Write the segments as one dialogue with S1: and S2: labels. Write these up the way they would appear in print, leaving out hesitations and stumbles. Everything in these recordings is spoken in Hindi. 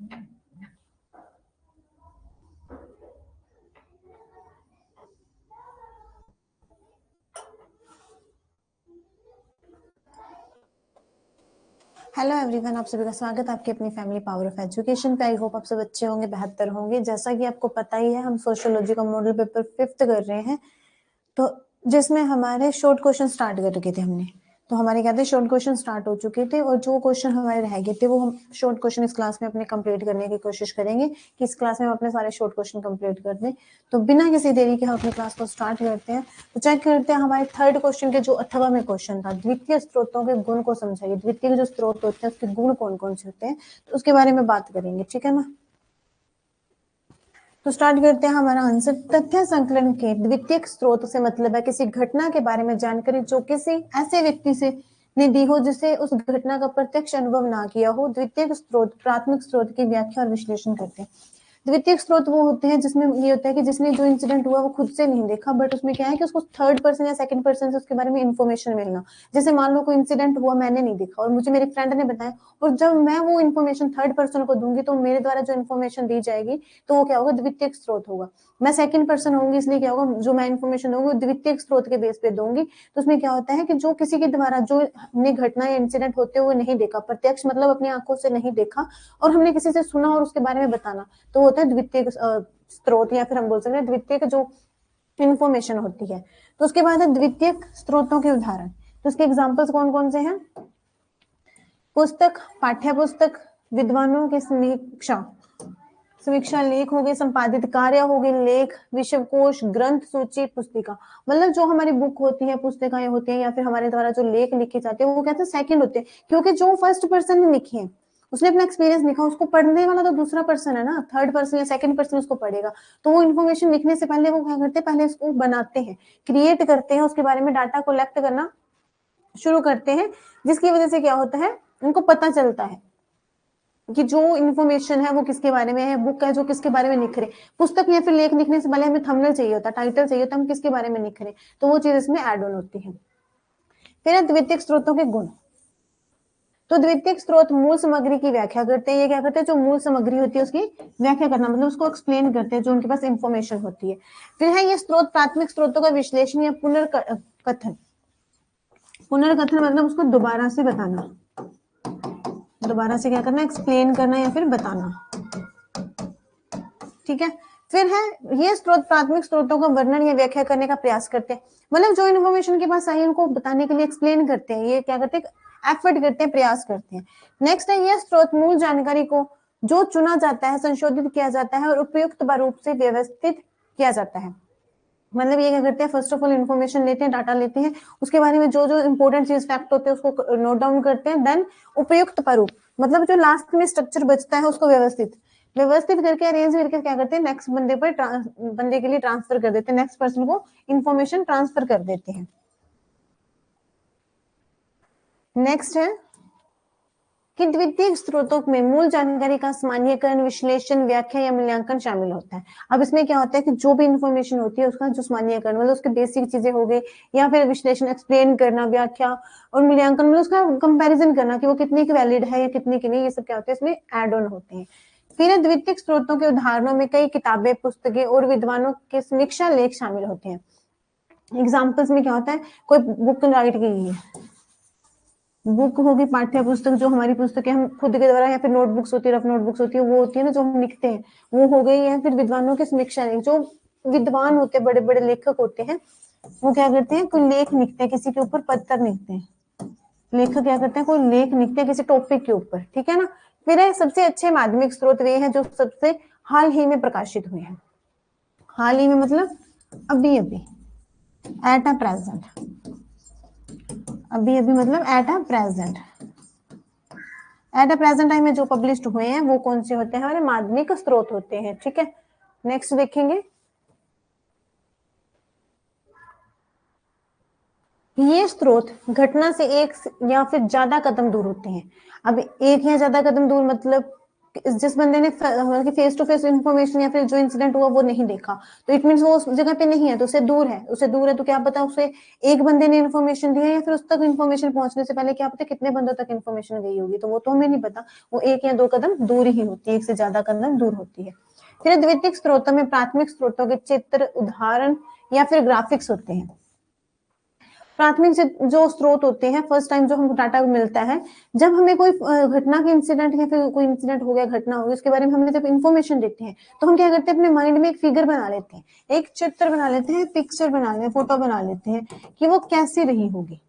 S1: हेलो एवरीवन, आप सभी का स्वागत है आपकी अपनी फैमिली पावर ऑफ एजुकेशन पे। आई होप आप सब अच्छे होंगे, बेहतर होंगे। जैसा कि आपको पता ही है, हम सोशियोलॉजी का मॉडल पेपर 5th कर रहे हैं, तो जिसमें हमारे शॉर्ट क्वेश्चन स्टार्ट कर रखे थे हमने। तो हमारे क्या थे, शॉर्ट क्वेश्चन स्टार्ट हो चुके थे और जो क्वेश्चन हमारे रह गए थे वो हम शॉर्ट क्वेश्चन इस क्लास में अपने कंप्लीट करने की कोशिश करेंगे कि इस क्लास में हम अपने सारे शॉर्ट क्वेश्चन कंप्लीट कर दें। तो बिना किसी देरी के हम अपनी क्लास को स्टार्ट करते हैं। तो चेक करते हैं हमारे थर्ड क्वेश्चन के जो अथवा में क्वेश्चन था, द्वितीय स्रोतों के गुण को समझाइए। द्वितीय के जो स्रोत होते हैं उसके गुण कौन कौन से होते हैं, तो उसके बारे में बात करेंगे, ठीक है ना। तो स्टार्ट करते हैं हमारा आंसर। तथ्य संकलन के द्वितीयक स्रोत से मतलब है किसी घटना के बारे में जानकारी जो किसी ऐसे व्यक्ति से ने दी हो जिसे उस घटना का प्रत्यक्ष अनुभव ना किया हो। द्वितीयक स्रोत प्राथमिक स्रोत की व्याख्या और विश्लेषण करते हैं। द्वितीयक स्रोत वो होते हैं जिसमें ये होता है कि जिसने जो इंसिडेंट हुआ वो खुद से नहीं देखा, बट उसमें क्या है कि उसको थर्ड पर्सन या सेकंड पर्सन से उसके बारे में इंफॉर्मेशन मिलना। जैसे मान लो कोई इंसिडेंट हुआ, मैंने नहीं देखा और मुझे मेरे फ्रेंड ने बताया, और जब मैं वो इन्फॉर्मेशन थर्ड पर्सन को दूंगी तो मेरे द्वारा जो इन्फॉर्मेशन दी जाएगी तो वो क्या होगा, द्वितीयक स्रोत होगा। मैं सेकंड पर्सन होंगी, इसलिए क्या होगा, जो मैं इन्फॉर्मेशन दूंगी द्वितीयक स्रोत के बेस पे दूंगी। तो उसमें क्या होता है कि जो किसी के द्वारा जो हमने घटना या इंसिडेंट होते हुए नहीं देखा, प्रत्यक्ष मतलब अपनी आंखों से नहीं देखा, और हमने किसी से सुना और उसके बारे में बताना, तो होता है द्वितीय स्रोत, या फिर हम बोल सकते हैं द्वितीय जो इंफॉर्मेशन होती है। तो उसके बाद है द्वितीय स्रोतों के उदाहरण। तो उसके एग्जांपल्स कौन कौन से हैं? पुस्तक, पाठ्य पुस्तक, विद्वानों की समीक्षा, समीक्षा लेख हो गए, संपादित कार्य हो गए, लेख, विश्वकोश, ग्रंथ सूची, पुस्तिका। मतलब जो हमारी बुक होती है, पुस्तिकाएं होती हैं, या फिर हमारे द्वारा जो लेख लिखे जाते हैं वो कहते हैं सेकंड होते हैं, क्योंकि जो फर्स्ट पर्सन ने लिखे हैं उसने अपना एक्सपीरियंस लिखा, उसको पढ़ने वाला तो दूसरा पर्सन है ना, थर्ड पर्सन या सेकंड पर्सन उसको पढ़ेगा। तो वो इन्फॉर्मेशन लिखने से पहले वो क्या करते हैं, पहले उसको बनाते हैं, क्रिएट करते हैं, उसके बारे में डाटा कलेक्ट करना शुरू करते हैं, जिसकी वजह से क्या होता है, उनको पता चलता है कि जो इन्फॉर्मेशन है वो किसके बारे में है, बुक है जो किसके बारे में लिख रहे। पुस्तक या फिर लेख लिखने से पहले हमें थंबनेल चाहिए होता, टाइटल चाहिए होता, हम किसके बारे में लिख रहे, तो वो चीज इसमें ऐड ऑन होती है। फिर है द्वितीयक स्रोतों के गुण। तो द्वितीयक स्रोत मूल सामग्री की व्याख्या करते हैं। ये क्या करते हैं, जो मूल सामग्री होती है उसकी व्याख्या करना, मतलब उसको एक्सप्लेन करते हैं, जो उनके पास इंफॉर्मेशन होती है। फिर है ये स्रोत प्राथमिक स्रोतों का विश्लेषण या पुनर्कथन। पुनर्कथन मतलब उसको दोबारा से बताना, दोबारा से क्या करना, एक्सप्लेन करना या फिर बताना, ठीक है। फिर है ये स्रोत प्राथमिक स्रोतों का वर्णन या व्याख्या करने का प्रयास करते हैं, मतलब जो इन्फॉर्मेशन के पास आई उनको बताने के लिए एक्सप्लेन करते हैं, ये क्या करते हैं, एफर्ट करते हैं, प्रयास करते हैं। नेक्स्ट है ये स्रोत मूल जानकारी को जो चुना जाता है, संशोधित किया जाता है और उपयुक्त रूप से व्यवस्थित किया जाता है। मतलब ये क्या करते हैं, फर्स्ट ऑफ ऑल इन्फॉर्मेशन लेते हैं, डाटा लेते हैं, उसके बारे में जो जो इंपॉर्टेंट चीज फैक्ट होते हैं उसको नोट डाउन करते हैं, देन उपयुक्त प्रारूप मतलब जो लास्ट में स्ट्रक्चर बचता है उसको व्यवस्थित करके अरेंज करके क्या करते हैं, नेक्स्ट बंदे के लिए ट्रांसफर कर देते हैं, नेक्स्ट पर्सन को इंफॉर्मेशन ट्रांसफर कर देते हैं। नेक्स्ट है कि द्वितीय स्रोतों में मूल जानकारी का सामान्यकरण, विश्लेषण, व्याख्या या मूल्यांकन शामिल होता है। अब इसमें क्या होता है कि जो भी इंफॉर्मेशन होती है उसका जो सामान्यकरण मतलब उसके बेसिक चीजें हो गई, या फिर विश्लेषण एक्सप्लेन करना, व्याख्या और मूल्यांकन मतलब उसका कंपैरिजन करना कि वो कितने की वैलिड है या कितने की नहीं, ये सब क्या होता है इसमें एड ऑन होते हैं। फिर द्वितीय स्रोतों के उदाहरणों में कई किताबें, पुस्तकें और विद्वानों के समीक्षा लेख शामिल होते हैं। एग्जाम्पल्स में क्या होता है, कोई बुक राइट की है, बुक होगी, पाठ्य पुस्तक जो हमारी पुस्तकें हम खुद के द्वारा, या फिर नोटबुक्स होती है, रफ नोटबुक्स होती है, वो होती है ना जो हम लिखते हैं, वो हो गई। या फिर विद्वानों की समीक्षा लेख, जो विद्वान होते हैं, बड़े बड़े लेखक होते हैं, वो क्या करते हैं, कोई लेख लिखते हैं, किसी के ऊपर पत्र लिखते हैं, लेखक क्या करते हैं, कोई लेख लिखते हैं किसी टॉपिक के ऊपर, ठीक है ना। फिर है सबसे अच्छे माध्यमिक स्रोत वे हैं जो सबसे हाल ही में प्रकाशित हुए हैं। हाल ही में मतलब अभी अभी, एट अ प्रेजेंट, अभी अभी मतलब at a present, at a present time में जो पब्लिश्ड हुए हैं वो कौन से होते हैं, हमारे माध्यमिक स्रोत होते हैं, ठीक है। नेक्स्ट देखेंगे, ये स्रोत घटना से एक या फिर ज्यादा कदम दूर होते हैं। अब एक या ज्यादा कदम दूर मतलब जिस बंदे ने फेस टू फेस इंफॉर्मेशन या फिर जो इंसिडेंट हुआ वो नहीं देखा, तो इट मीन्स वो उस जगह पे नहीं है, तो उससे दूर है, तो क्या पता उसे एक बंदे ने इन्फॉर्मेशन दिया या फिर उस तक इन्फॉर्मेशन पहुंचने से पहले क्या पता कितने बंदों तक इन्फॉर्मेशन गई होगी, तो वो तो हमें नहीं पता, वो 1 या 2 कदम दूर ही होती है, एक से ज्यादा कदम दूर होती है। फिर द्वितीयक स्रोतों में प्राथमिक स्रोतों के चित्र, उदाहरण या फिर ग्राफिक्स होते हैं। प्राथमिक जो स्रोत होते हैं, फर्स्ट टाइम जो हमको डाटा मिलता है, जब हमें कोई घटना के इंसिडेंट या फिर कोई इंसिडेंट हो गया, घटना हो गई, उसके बारे में हमें जब इन्फॉर्मेशन देते हैं, तो हम क्या करते हैं, अपने माइंड में एक फिगर बना लेते हैं, एक चित्र बना लेते हैं, पिक्चर बना लेते हैं, फोटो बना लेते हैं कि वो कैसी रही होगी,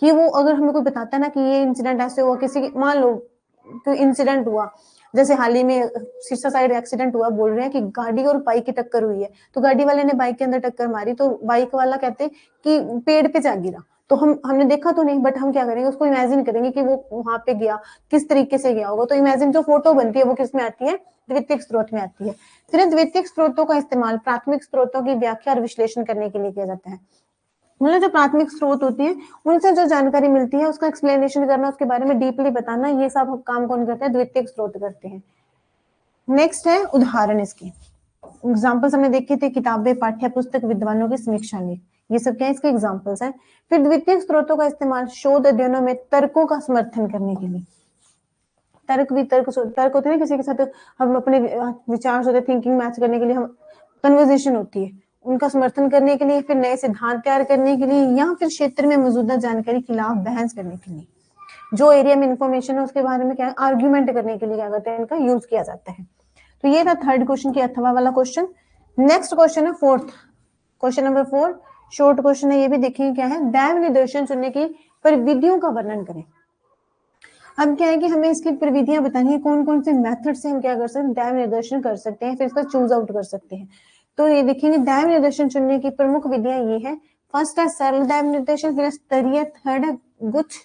S1: कि वो अगर हमें कोई बताता है ना कि ये इंसिडेंट ऐसे हुआ, किसी की मान लो कोई इंसिडेंट हुआ, जैसे हाल ही में सिरसा साइड एक्सीडेंट हुआ, बोल रहे हैं कि गाड़ी और बाइक की टक्कर हुई है, तो गाड़ी वाले ने बाइक के अंदर टक्कर मारी, तो बाइक वाला कहते हैं कि पेड़ पे जा गिरा, तो हमने देखा तो नहीं, बट हम क्या करेंगे, उसको इमेजिन करेंगे कि वो वहां पे गया, किस तरीके से गया होगा, तो इमेजिन जो फोटो बनती है वो किस में आती है, द्वितीयक स्रोत में आती है। फिर द्वितीयक स्रोतों का इस्तेमाल प्राथमिक स्रोतों की व्याख्या और विश्लेषण करने के लिए किया जाता है। मतलब जो प्राथमिक स्रोत होती है, उनसे जो जानकारी मिलती है उसका एक्सप्लेनेशन करना, उसके बारे में डीपली बताना, ये सब काम कौन करता है, द्वितीयक स्रोत करते हैं। नेक्स्ट है उदाहरण, इसके एग्जाम्पल्स हमने देखे थे, किताबें, पाठ्य पुस्तक, विद्वानों की समीक्षा लेख, ये सब क्या है, इसके एग्जाम्पल्स हैं। फिर द्वितीयक स्रोतों का इस्तेमाल शोध अध्ययनों में तर्कों का समर्थन करने के लिए, तर्क होते हैं किसी के साथ, हम अपने विचार होते, थिंकिंग मैच करने के लिए, हम कन्वर्सेशन होती है, उनका समर्थन करने के लिए, फिर नए सिद्धांत तैयार करने के लिए, या फिर क्षेत्र में मौजूदा जानकारी के खिलाफ बहस करने के लिए, जो एरिया में इंफॉर्मेशन है उसके बारे में क्या आर्ग्यूमेंट करने के लिए क्या करते हैं, इनका यूज किया जाता है। तो ये था थर्ड क्वेश्चन की अथवा वाला क्वेश्चन। नेक्स्ट क्वेश्चन है fourth, question number 4 short question है, ये भी देखेंगे क्या है, दैव निर्देशन चुनने की प्रविधियों का वर्णन करें। अब क्या है कि हमें इसकी प्रविधियां बतानी है, कौन कौन से मेथड से हम क्या कर सकते हैं, दैव निर्देशन कर सकते हैं, फिर इसका चूज आउट कर सकते हैं। तो ये देखेंगे दैव निर्देशन चुनने की प्रमुख विधियां ये है, फर्स्ट है सरल दैव निर्देशन, फिर स्तरीय, थर्ड है गुच्छ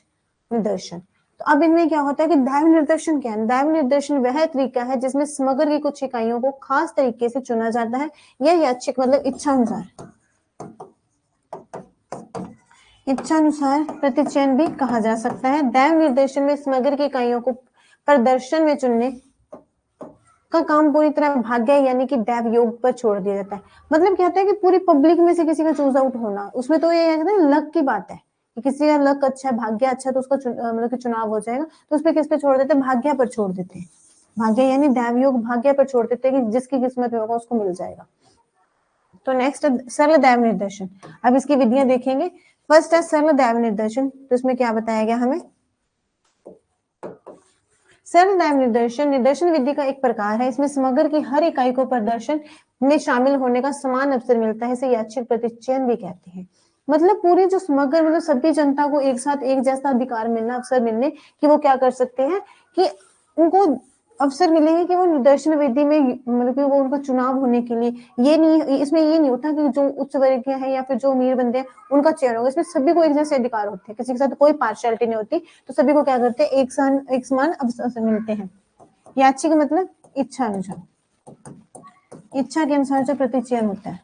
S1: निर्देशन। तो अब इनमें क्या होता है कि दैव निर्देशन क्या है, दैव निर्देशन वह तरीका है जिसमें समग्र की कुछ इकाइयों को खास तरीके से चुना जाता है, या यादृच्छिक मतलब इच्छा अनुसार प्रतिचयन भी कहा जा सकता है। दैव निर्देशन में समग्र की इकाइयों को प्रदर्शन में चुनने का काम पूरी तरह भाग्य यानी कि दैव योग पर छोड़ दिया जाता है। मतलब क्या होता है कि पूरी पब्लिक में से किसी का चूज आउट होना, उसमें तो ये है लक की बात है कि किसी का लक अच्छा है, भाग्य अच्छा, तो उसका मतलब कि चुनाव हो जाएगा, तो उस पर किस पे छोड़ देते हैं, भाग्य पर छोड़ देते हैं। भाग्य यानी दैव योग भाग्य पर छोड़ देते हैं कि जिसकी किस्मत में होगा उसको मिल जाएगा। तो नेक्स्ट सरल दैव निर्देशन, अब इसकी विधियां देखेंगे। फर्स्ट है सरल दैव निर्देशन, तो इसमें क्या बताया गया हमें, सरल दैव निर्देशन विधि का एक प्रकार है, इसमें समग्र की हर इकाई को प्रदर्शन में शामिल होने का समान अवसर मिलता है, इसे यादृच्छिक प्रतिचयन भी कहते हैं। मतलब पूरी जो समग्र मतलब सभी जनता को एक साथ एक जैसा अधिकार मिलना, अवसर मिलने कि वो क्या कर सकते हैं कि उनको अवसर मिलेंगे कि वो निर्देशन विधि में मतलब कि वो उनका चुनाव होने के लिए, ये नहीं, इसमें ये नहीं होता कि जो उच्च वर्गीय है या फिर जो अमीर बंदे हैं उनका चयन होगा, इसमें सभी को एक जैसे अधिकार होते हैं, किसी के साथ कोई पार्शियलिटी नहीं होती, तो सभी को क्या करते हैं, एक समान अवसर मिलते हैं। यादृच्छिक मतलब इच्छा अनुसार, इच्छा के अनुसार जो प्रतिचयन होता है,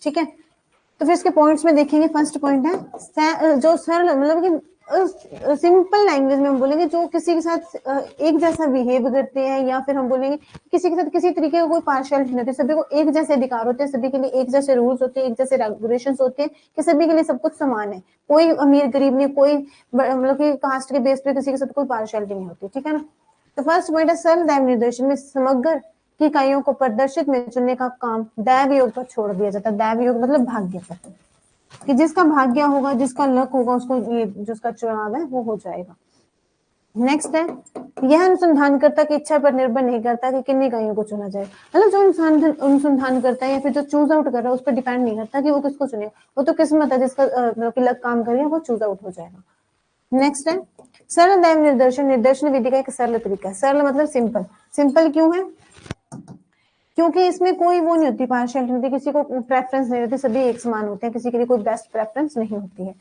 S1: ठीक है। तो फिर इसके पॉइंट्स में देखेंगे, फर्स्ट पॉइंट है जो सरल मतलब कि सिंपल लैंग्वेज में हम बोलेंगे जो किसी के साथ एक जैसा बिहेव करते हैं, या फिर हम बोलेंगे किसी के साथ किसी तरीके का कोई पार्शियलिटी नहीं होती, सभी को एक जैसे अधिकार होते हैं, सभी के लिए एक जैसे रूल्स होते हैं, एक जैसे रेगुलेशन होते हैं, कि सभी के लिए सब कुछ समान है, कोई अमीर गरीब नहीं, कोई मतलब कि कास्ट के बेस पे किसी के साथ कोई पार्शियलिटी नहीं होती, ठीक है ना। तो फर्स्ट पॉइंट है सरल दैव निर्देशन में समग्र की इकाइयों को प्रदर्शित में चुनने का काम दैव योग पर छोड़ दिया जाता है। दैव योग मतलब भाग्य पर, कि जिसका भाग्य होगा, जिसका लक होगा, उसको ये जिसका चुनाव है वो हो जाएगा। नेक्स्ट है, यह अनुसंधानकर्ता की इच्छा पर निर्भर नहीं करता कि किन इकाइयों को चुना जाए, मतलब जो अनुसंधान करता है या फिर जो चूज आउट कर रहा है उस पर डिपेंड नहीं करता कि वो किसको चुने, वो तो किस्मत है, जिसका मतलब कि लक काम करेगा वो चूज आउट हो जाएगा। नेक्स्ट है सरल दैव निर्देशन विधि का एक सरल तरीका है। सरल मतलब सिंपल, सिंपल क्यों है, क्योंकि इसमें कोई वो नहीं होती, पार्शियलिटी होती, किसी को प्रेफरेंस नहीं होती, सभी एक समान होते हैं, किसी के लिए कोई बेस्ट प्रेफरेंस नहीं होती है।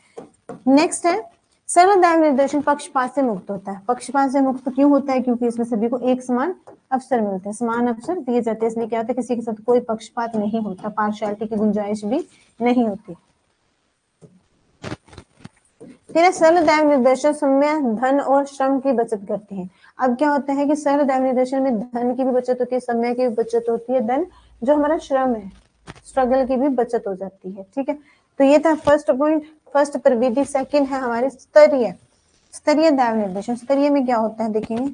S1: नेक्स्ट है सरल दैव निर्देशन पक्षपात से मुक्त होता है। पक्षपात से मुक्त क्यों होता है, क्योंकि इसमें सभी को एक समान अवसर मिलते हैं, समान अवसर दिए जाते हैं, इसलिए क्या होता है किसी के साथ कोई पक्षपात नहीं होता, पार्शियलिटी की गुंजाइश भी नहीं होती। फिर है सरल दैव निर्देशन, समय, धन और श्रम की बचत करते हैं। अब क्या होता है कि सरल दैव निर्देशन में धन की भी बचत होती है, समय की भी बचत होती है, देन जो हमारा श्रम है, स्ट्रगल की भी बचत हो जाती है। ठीक है, तो ये था फर्स्ट पॉइंट, फर्स्ट प्रविधि। सेकंड है हमारे स्तरीय, स्तरीय दैव निर्देशन। स्तरीय में क्या होता है देखेंगे।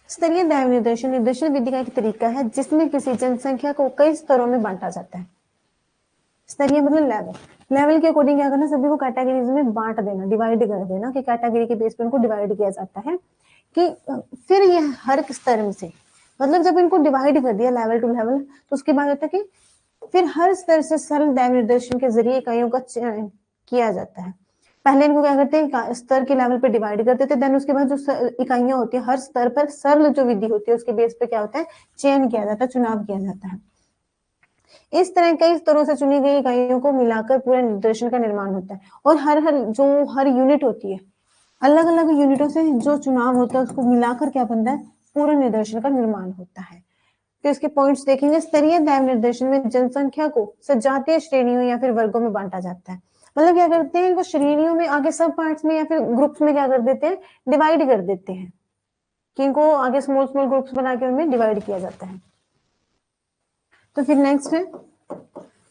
S1: स्तरीय दैव निर्देशन निर्देशन विधि का एक तरीका है जिसमें किसी जनसंख्या को कई स्तरों में बांटा जाता है। स्तरीय मतलब लेवल, लेवल के अकॉर्डिंग क्या करना, सभी को कैटेगरीज में बांट देना, डिवाइड कर देना, कि कैटेगरी के बेस पे उनको डिवाइड किया जाता है। कि फिर ये हर स्तर से, मतलब जब इनको डिवाइड कर दिया लेवल टू लेवल, तो उसके बाद होता है कि फिर हर स्तर से सरल दैव निर्देशन के जरिए इकाइयों का चयन किया जाता है। पहले इनको क्या करते हैं, स्तर के लेवल पे डिवाइड कर देते, देन उसके बाद जो इकाइयां होती है हर स्तर पर सरल जो विधि होती है उसके बेस पे क्या होता है, चयन किया जाता है, चुनाव किया जाता है। इस तरह कई स्तरों से चुनी गई इकाइयों को मिलाकर पूरे निर्देशन का निर्माण होता है। और हर यूनिट होती है, अलग अलग यूनिटों से जो चुनाव होता है उसको मिलाकर क्या बनता है, पूर्ण निर्देशन का निर्माण होता है। तो इसके पॉइंट्स देखेंगे। स्तरीय दैव निर्देशन में जनसंख्या को सजातीय श्रेणियों या फिर वर्गों में बांटा जाता है। मतलब क्या करते हैं, इनको श्रेणियों में आगे सब पार्ट्स में या फिर ग्रुप्स में क्या कर देते हैं, डिवाइड कर देते हैं, कि इनको आगे स्मॉल स्मॉल ग्रुप्स बना के उनमें डिवाइड किया जाता है। तो फिर नेक्स्ट है,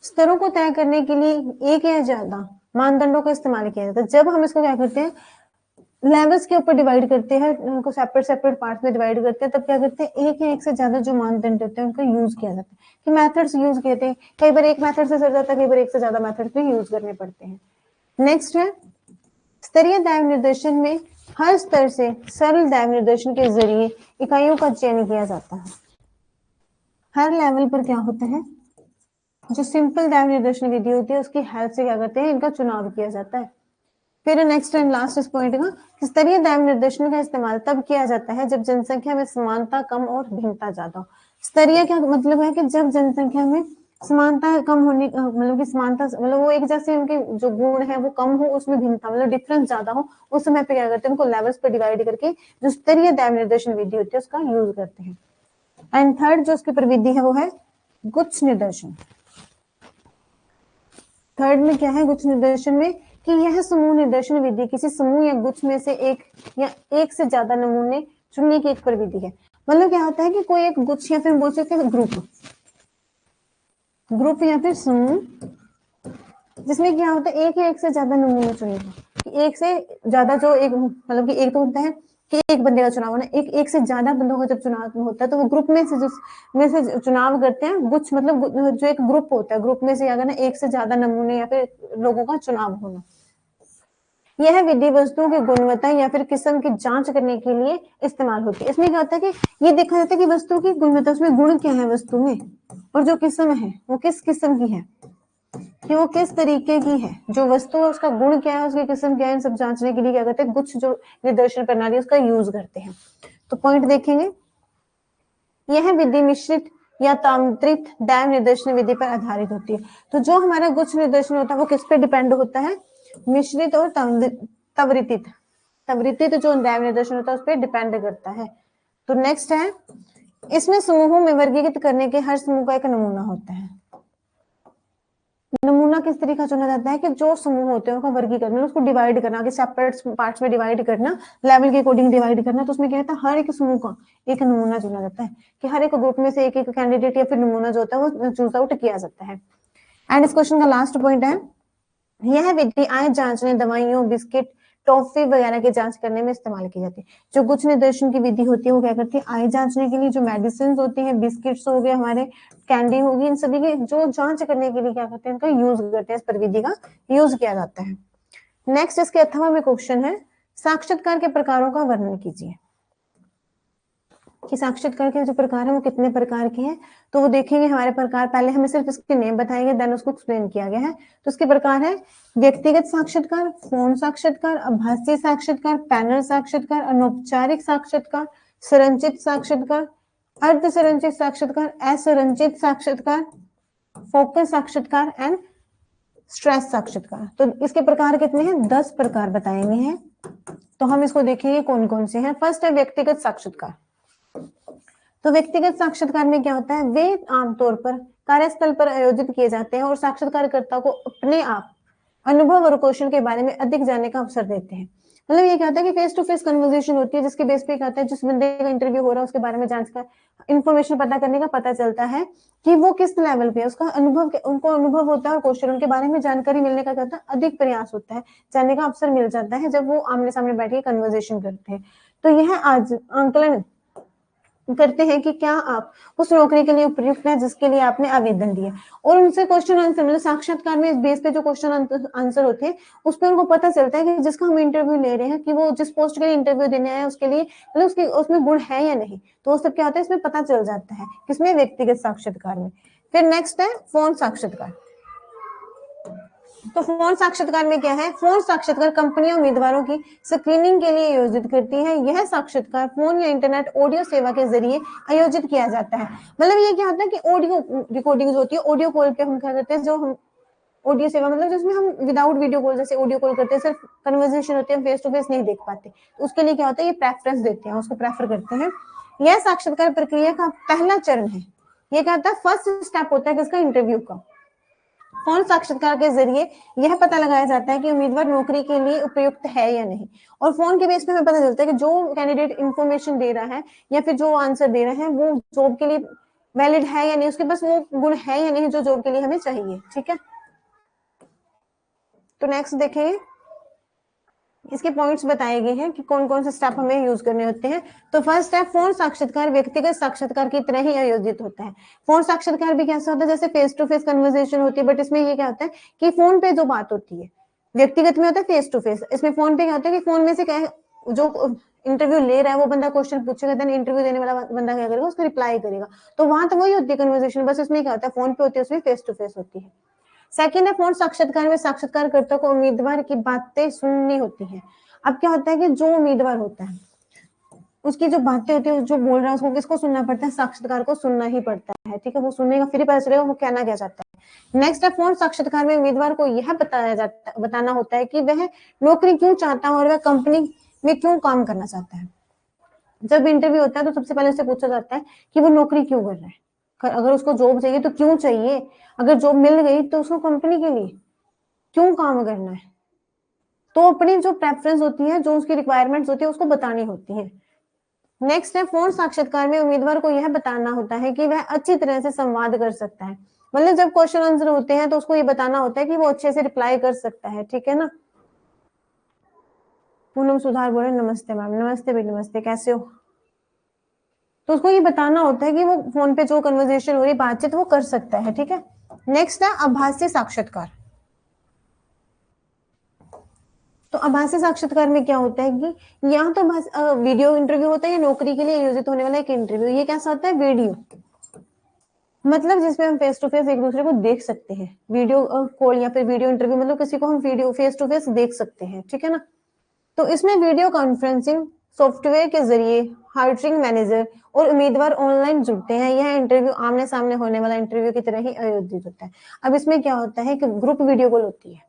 S1: स्तरों को तय करने के लिए एक या ज्यादा मानदंडों का इस्तेमाल किया जाता है। जब हम इसको क्या करते हैं, लेवल्स के ऊपर डिवाइड करते हैं, उनको सेपरेट सेपरेट पार्ट्स में डिवाइड करते हैं, तब क्या करते हैं, एक या एक से ज्यादा जो मानदंड होते हैं उनका यूज किया जाता है, कि मेथड्स यूज किए थे। कई बार एक मेथड से सर जाता है, कई बार एक से ज्यादा मेथड्स भी यूज करने पड़ते हैं। नेक्स्ट है, स्तरीय दैव निर्देशन में हर स्तर से सरल दैव निर्देशन के जरिए इकाइयों का चयन किया जाता है। हर लेवल पर क्या होता है, जो सिंपल दैव निर्देशन विधि होती है उसकी हेल्प से क्या करते हैं, इनका चुनाव किया जाता है। फिर नेक्स्ट एंड लास्ट इस पॉइंट का, स्तरीय दैव निर्देशन का इस्तेमाल तब किया जाता है जब जनसंख्या में समानता कम और भिन्नता ज्यादा हो। स्तरीय क्या मतलब है कि जब जनसंख्या में समानता कम होने, मतलब कि समानता मतलब वो एक जैसे उनके जो गुण है वो कम हो, उसमें भिन्नता मतलब डिफरेंस ज्यादा हो, उस समय पे क्या करते हैं, उनको लेवल्स पर डिवाइड करके जो स्तरीय दैव निर्देशन विधि होती है उसका यूज करते हैं। एंड थर्ड जो उसकी प्रविधि है वो है गुच्छ निर्देशन। थर्ड में क्या है, गुच्छ निर्देशन में कि यह समूह निर्देशन विधि किसी समूह या गुच्छ में से एक या एक से ज्यादा नमूने चुनने की एक प्रविधि है। मतलब क्या होता है कि कोई एक गुच्छ या फिर बोल सकते हैं ग्रुप या फिर समूह, जिसमें क्या होता है एक या एक से ज्यादा नमूने चुनेगा। एक से ज्यादा जो एक मतलब कि एक तो होता है कि एक बंदे का चुनाव होना, एक से ज्यादा बंदों का जब चुनाव होता है तो वो ग्रुप में से चुनाव करते हैं। गुच्छ मतलब जो एक ग्रुप होता है, ग्रुप में से अगर ना एक से ज्यादा नमूने या फिर लोगों का चुनाव होना। यह विधि वस्तुओं की गुणवत्ता या फिर किस्म की जांच करने के लिए इस्तेमाल होती है। इसमें क्या होता है कि ये देखा जाता है कि वस्तु की गुणवत्ता, उसमें गुण क्या है वस्तु में, और जो किस्म है वो किस किस्म की है, कि वो किस तरीके की है, जो वस्तु है उसका गुण क्या है, उसकी किस्म क्या है, इन सब जांचने के लिए क्या करते हैं, गुच्छ जो निर्देशन प्रणाली उसका यूज करते हैं। तो पॉइंट देखेंगे, यह विधि मिश्रित या तांत्रिक दैव निर्देशन विधि पर आधारित होती है। तो जो हमारा गुच्छ निर्देशन होता है वो किस पे डिपेंड होता है, मिश्रित और तवरितित, तवरितित जो दैव निर्देशन होता है उस पर डिपेंड करता है। तो नेक्स्ट है, इसमें समूहों में वर्गीकृत करने के हर समूह का एक नमूना होता है। नमूना किस तरीके का चुना जाता है कि जो समूह होते हैं उनका वर्गीकरण, उसको डिवाइड करना, कि सेपरेट पार्ट्स में डिवाइड करना, लेवल के अकॉर्डिंग डिवाइड करना। तो उसमें क्या होता है, हर एक समूह का एक नमूना चुना जाता है, कि हर एक ग्रुप में से एक एक कैंडिडेट या फिर नमूना जो होता है वो चूज आउट किया जाता है। एंड इस क्वेश्चन का लास्ट पॉइंट है, यह विधि आय जांचने, दवाइयों, बिस्किट, टॉफी वगैरह की जांच करने में इस्तेमाल की जाती है। जो गुच्छ निर्देशन की विधि होती है वो क्या करती है, आय जांचने के लिए जो मेडिसिन होती है, बिस्किट्स हो गए हमारे, कैंडी होगी, इन सभी की जो जांच करने के लिए क्या करते हैं, उनका यूज करते हैं, इस प्रविधि का यूज किया जाता है। नेक्स्ट इसके अथवा में क्वेश्चन है, साक्षात्कार के प्रकारों का वर्णन कीजिए, कि साक्षात्कार के जो प्रकार है वो कितने प्रकार के हैं। तो वो देखेंगे हमारे प्रकार, पहले हमें सिर्फ इसके नेम बताएंगे, देन उसको एक्सप्लेन किया गया है। तो उसके प्रकार है, व्यक्तिगत साक्षात्कार, फोन साक्षात्कार, आभासी साक्षात्कार, पैनल साक्षात्कार, अनौपचारिक साक्षात्कार, संरचित साक्षात्कार, अर्ध संरचित साक्षात्कार, असंरचित साक्षात्कार, फोकस साक्षात्कार एंड स्ट्रेस साक्षात्कार। तो इसके प्रकार कितने हैं, 10 प्रकार बताएंगे हैं। तो हम इसको देखेंगे कौन कौन से हैं। फर्स्ट है व्यक्तिगत साक्षात्कार। तो व्यक्तिगत साक्षात्कार में क्या होता है, वे आमतौर पर कार्यस्थल पर आयोजित किए जाते हैं और साक्षात्कारकर्ता को अपने आप अनुभव और कौशल के बारे में अधिक जानने का अवसर देते हैं। मतलब ये क्या होता है कि फेस टू फेस कन्वर्सेशन होती है, जिसके बेस पे क्या होता है, जिस बंदे का इंटरव्यू हो रहा है उसके बारे में जानकर इन्फॉर्मेशन पता करने का पता चलता है कि वो किस लेवल पे है, उसका अनुभव, उनको अनुभव होता है और कौशल उनके बारे में जानकारी मिलने का क्या होता है, अधिक प्रयास होता है, जानने का अवसर मिल जाता है जब वो आमने सामने बैठ के कन्वर्सेशन करते हैं। तो यह आज आंकलन करते हैं कि क्या आप उस नौकरी के लिए उपयुक्त है जिसके लिए आपने आवेदन दिया, और उनसे क्वेश्चन आंसर, मतलब साक्षात्कार में इस बेस पे जो क्वेश्चन आंसर होते हैं उस पर उनको पता चलता है कि जिसका हम इंटरव्यू ले रहे हैं कि वो जिस पोस्ट के लिए इंटरव्यू देने आया है उसके लिए, मतलब उसकी उसमें गुण है या नहीं। तो वो सब क्या होता है, इसमें पता चल जाता है, किसमें, व्यक्तिगत साक्षात्कार में। फिर नेक्स्ट है फोन साक्षात्कार। तो फोन साक्षात्कार में क्या है, फोन साक्षात्कार कंपनियां उम्मीदवारों की स्क्रीनिंग के लिए आयोजित करती है। यह साक्षात्कार फोन या इंटरनेट ऑडियो सेवा के जरिए आयोजित किया जाता है। मतलब ये क्या होता है कि ऑडियो रिकॉर्डिंग होती है, ऑडियो कॉल पे हम क्या करते हैं, जो हम ऑडियो सेवा, मतलब जिसमें हम विदाउट वीडियो कॉल, जैसे ऑडियो कॉल करते हैं, सिर्फ कन्वर्सेशन होती है, हम फेस टू फेस नहीं देख पाते, तो उसके लिए क्या होता है, ये प्रेफरेंस देते हैं, उसको प्रेफर करते हैं। यह साक्षात्कार प्रक्रिया का पहला चरण है। ये क्या होता है, फर्स्ट स्टेप होता है किसका, इंटरव्यू का। फोन साक्षात्कार के जरिए यह पता लगाया जाता है कि उम्मीदवार नौकरी के लिए उपयुक्त है या नहीं, और फोन के बेस पे हमें पता चलता है कि जो कैंडिडेट इंफॉर्मेशन दे रहा है या फिर जो आंसर दे रहा है वो जॉब के लिए वैलिड है या नहीं, उसके पास वो गुण है या नहीं जो जॉब के लिए हमें चाहिए। ठीक है, तो नेक्स्ट देखेंगे, इसके पॉइंट्स बताए गए हैं कि कौन कौन से स्टेप हमें यूज करने होते हैं। तो फर्स्ट स्टेप, फोन साक्षात्कार व्यक्तिगत साक्षात्कार की तरह ही आयोजित होता है। फोन साक्षात्कार भी कैसा होता है, जैसे फेस टू फेस कन्वर्सेशन होती है, बट इसमें ये क्या होता है कि फोन पे जो बात होती है, व्यक्तिगत में होता है फेस टू फेस, इसमें फोन पे क्या होता है कि फोन में से क्या है, जो इंटरव्यू ले रहा है वो बंदा क्वेश्चन पूछेगा, देन इंटरव्यू देने वाला बंदा क्या करेगा, उसको रिप्लाई करेगा। तो वहां तो वही होती है कन्वर्सेशन, बस उसमें क्या होता है, फोन पे होती है, उसमें फेस टू फेस होती है। सेकेंड है, फोन साक्षात्कार में साक्षात्कारकर्ता को उम्मीदवार की बातें सुननी होती है। अब क्या होता है कि जो उम्मीदवार होता है उसकी जो बातें होती है, जो बोल रहा है, उसको किसको सुनना पड़ता है, साक्षात्कार को सुनना ही पड़ता है। ठीक है, वो सुनेगा फिर ही पता चलेगा वो कहना क्या चाहता है। नेक्स्ट है, फोन साक्षात्कार में उम्मीदवार को यह बताना होता है कि वह नौकरी क्यों चाहता है और वह कंपनी में क्यों काम करना चाहता है। जब इंटरव्यू होता है तो सबसे पहले उससे पूछा जाता है कि वो नौकरी क्यों कर रहा है, अगर उसको जॉब चाहिए तो क्यों चाहिए, अगर जॉब मिल गई तो उसको कंपनी के लिए क्यों काम करना है। तो अपनी जो प्रेफरेंस होती है, जो उसकी रिक्वायरमेंट्स होती है, उसको बतानी होती है। नेक्स्ट है, फोन साक्षात्कार में उम्मीदवार को यह बताना होता है कि वह अच्छी तरह से संवाद कर सकता है। मतलब जब क्वेश्चन आंसर होते हैं तो उसको ये बताना होता है कि वो अच्छे से रिप्लाई कर सकता है। ठीक है ना, पूनम सुधार बोले नमस्ते मैम। नमस्ते बेटी, नमस्ते, कैसे हो। तो उसको ये बताना होता है कि वो फोन पे जो कन्वर्सेशन हो रही, बातचीत, वो कर सकता है। ठीक है, नेक्स्ट है आभासी साक्षात्कार। तो आभासी साक्षात्कार में क्या होता है कि यहाँ तो वीडियो इंटरव्यू होता है या नौकरी के लिए आयोजित होने वाला एक इंटरव्यू। ये कैसा होता है, वीडियो, मतलब जिसमें हम फेस टू फेस एक दूसरे को देख सकते हैं। वीडियो कॉल या फिर वीडियो इंटरव्यू, मतलब किसी को हम वीडियो फेस टू फेस देख सकते हैं। ठीक है ना, तो इसमें वीडियो कॉन्फ्रेंसिंग सॉफ्टवेयर के जरिए हायरिंग मैनेजर और उम्मीदवार ऑनलाइन जुड़ते हैं। यह इंटरव्यू आमने सामने होने वाला इंटरव्यू की तरह ही आयोजित होता है। अब इसमें क्या होता है कि ग्रुप वीडियो कॉल होती है,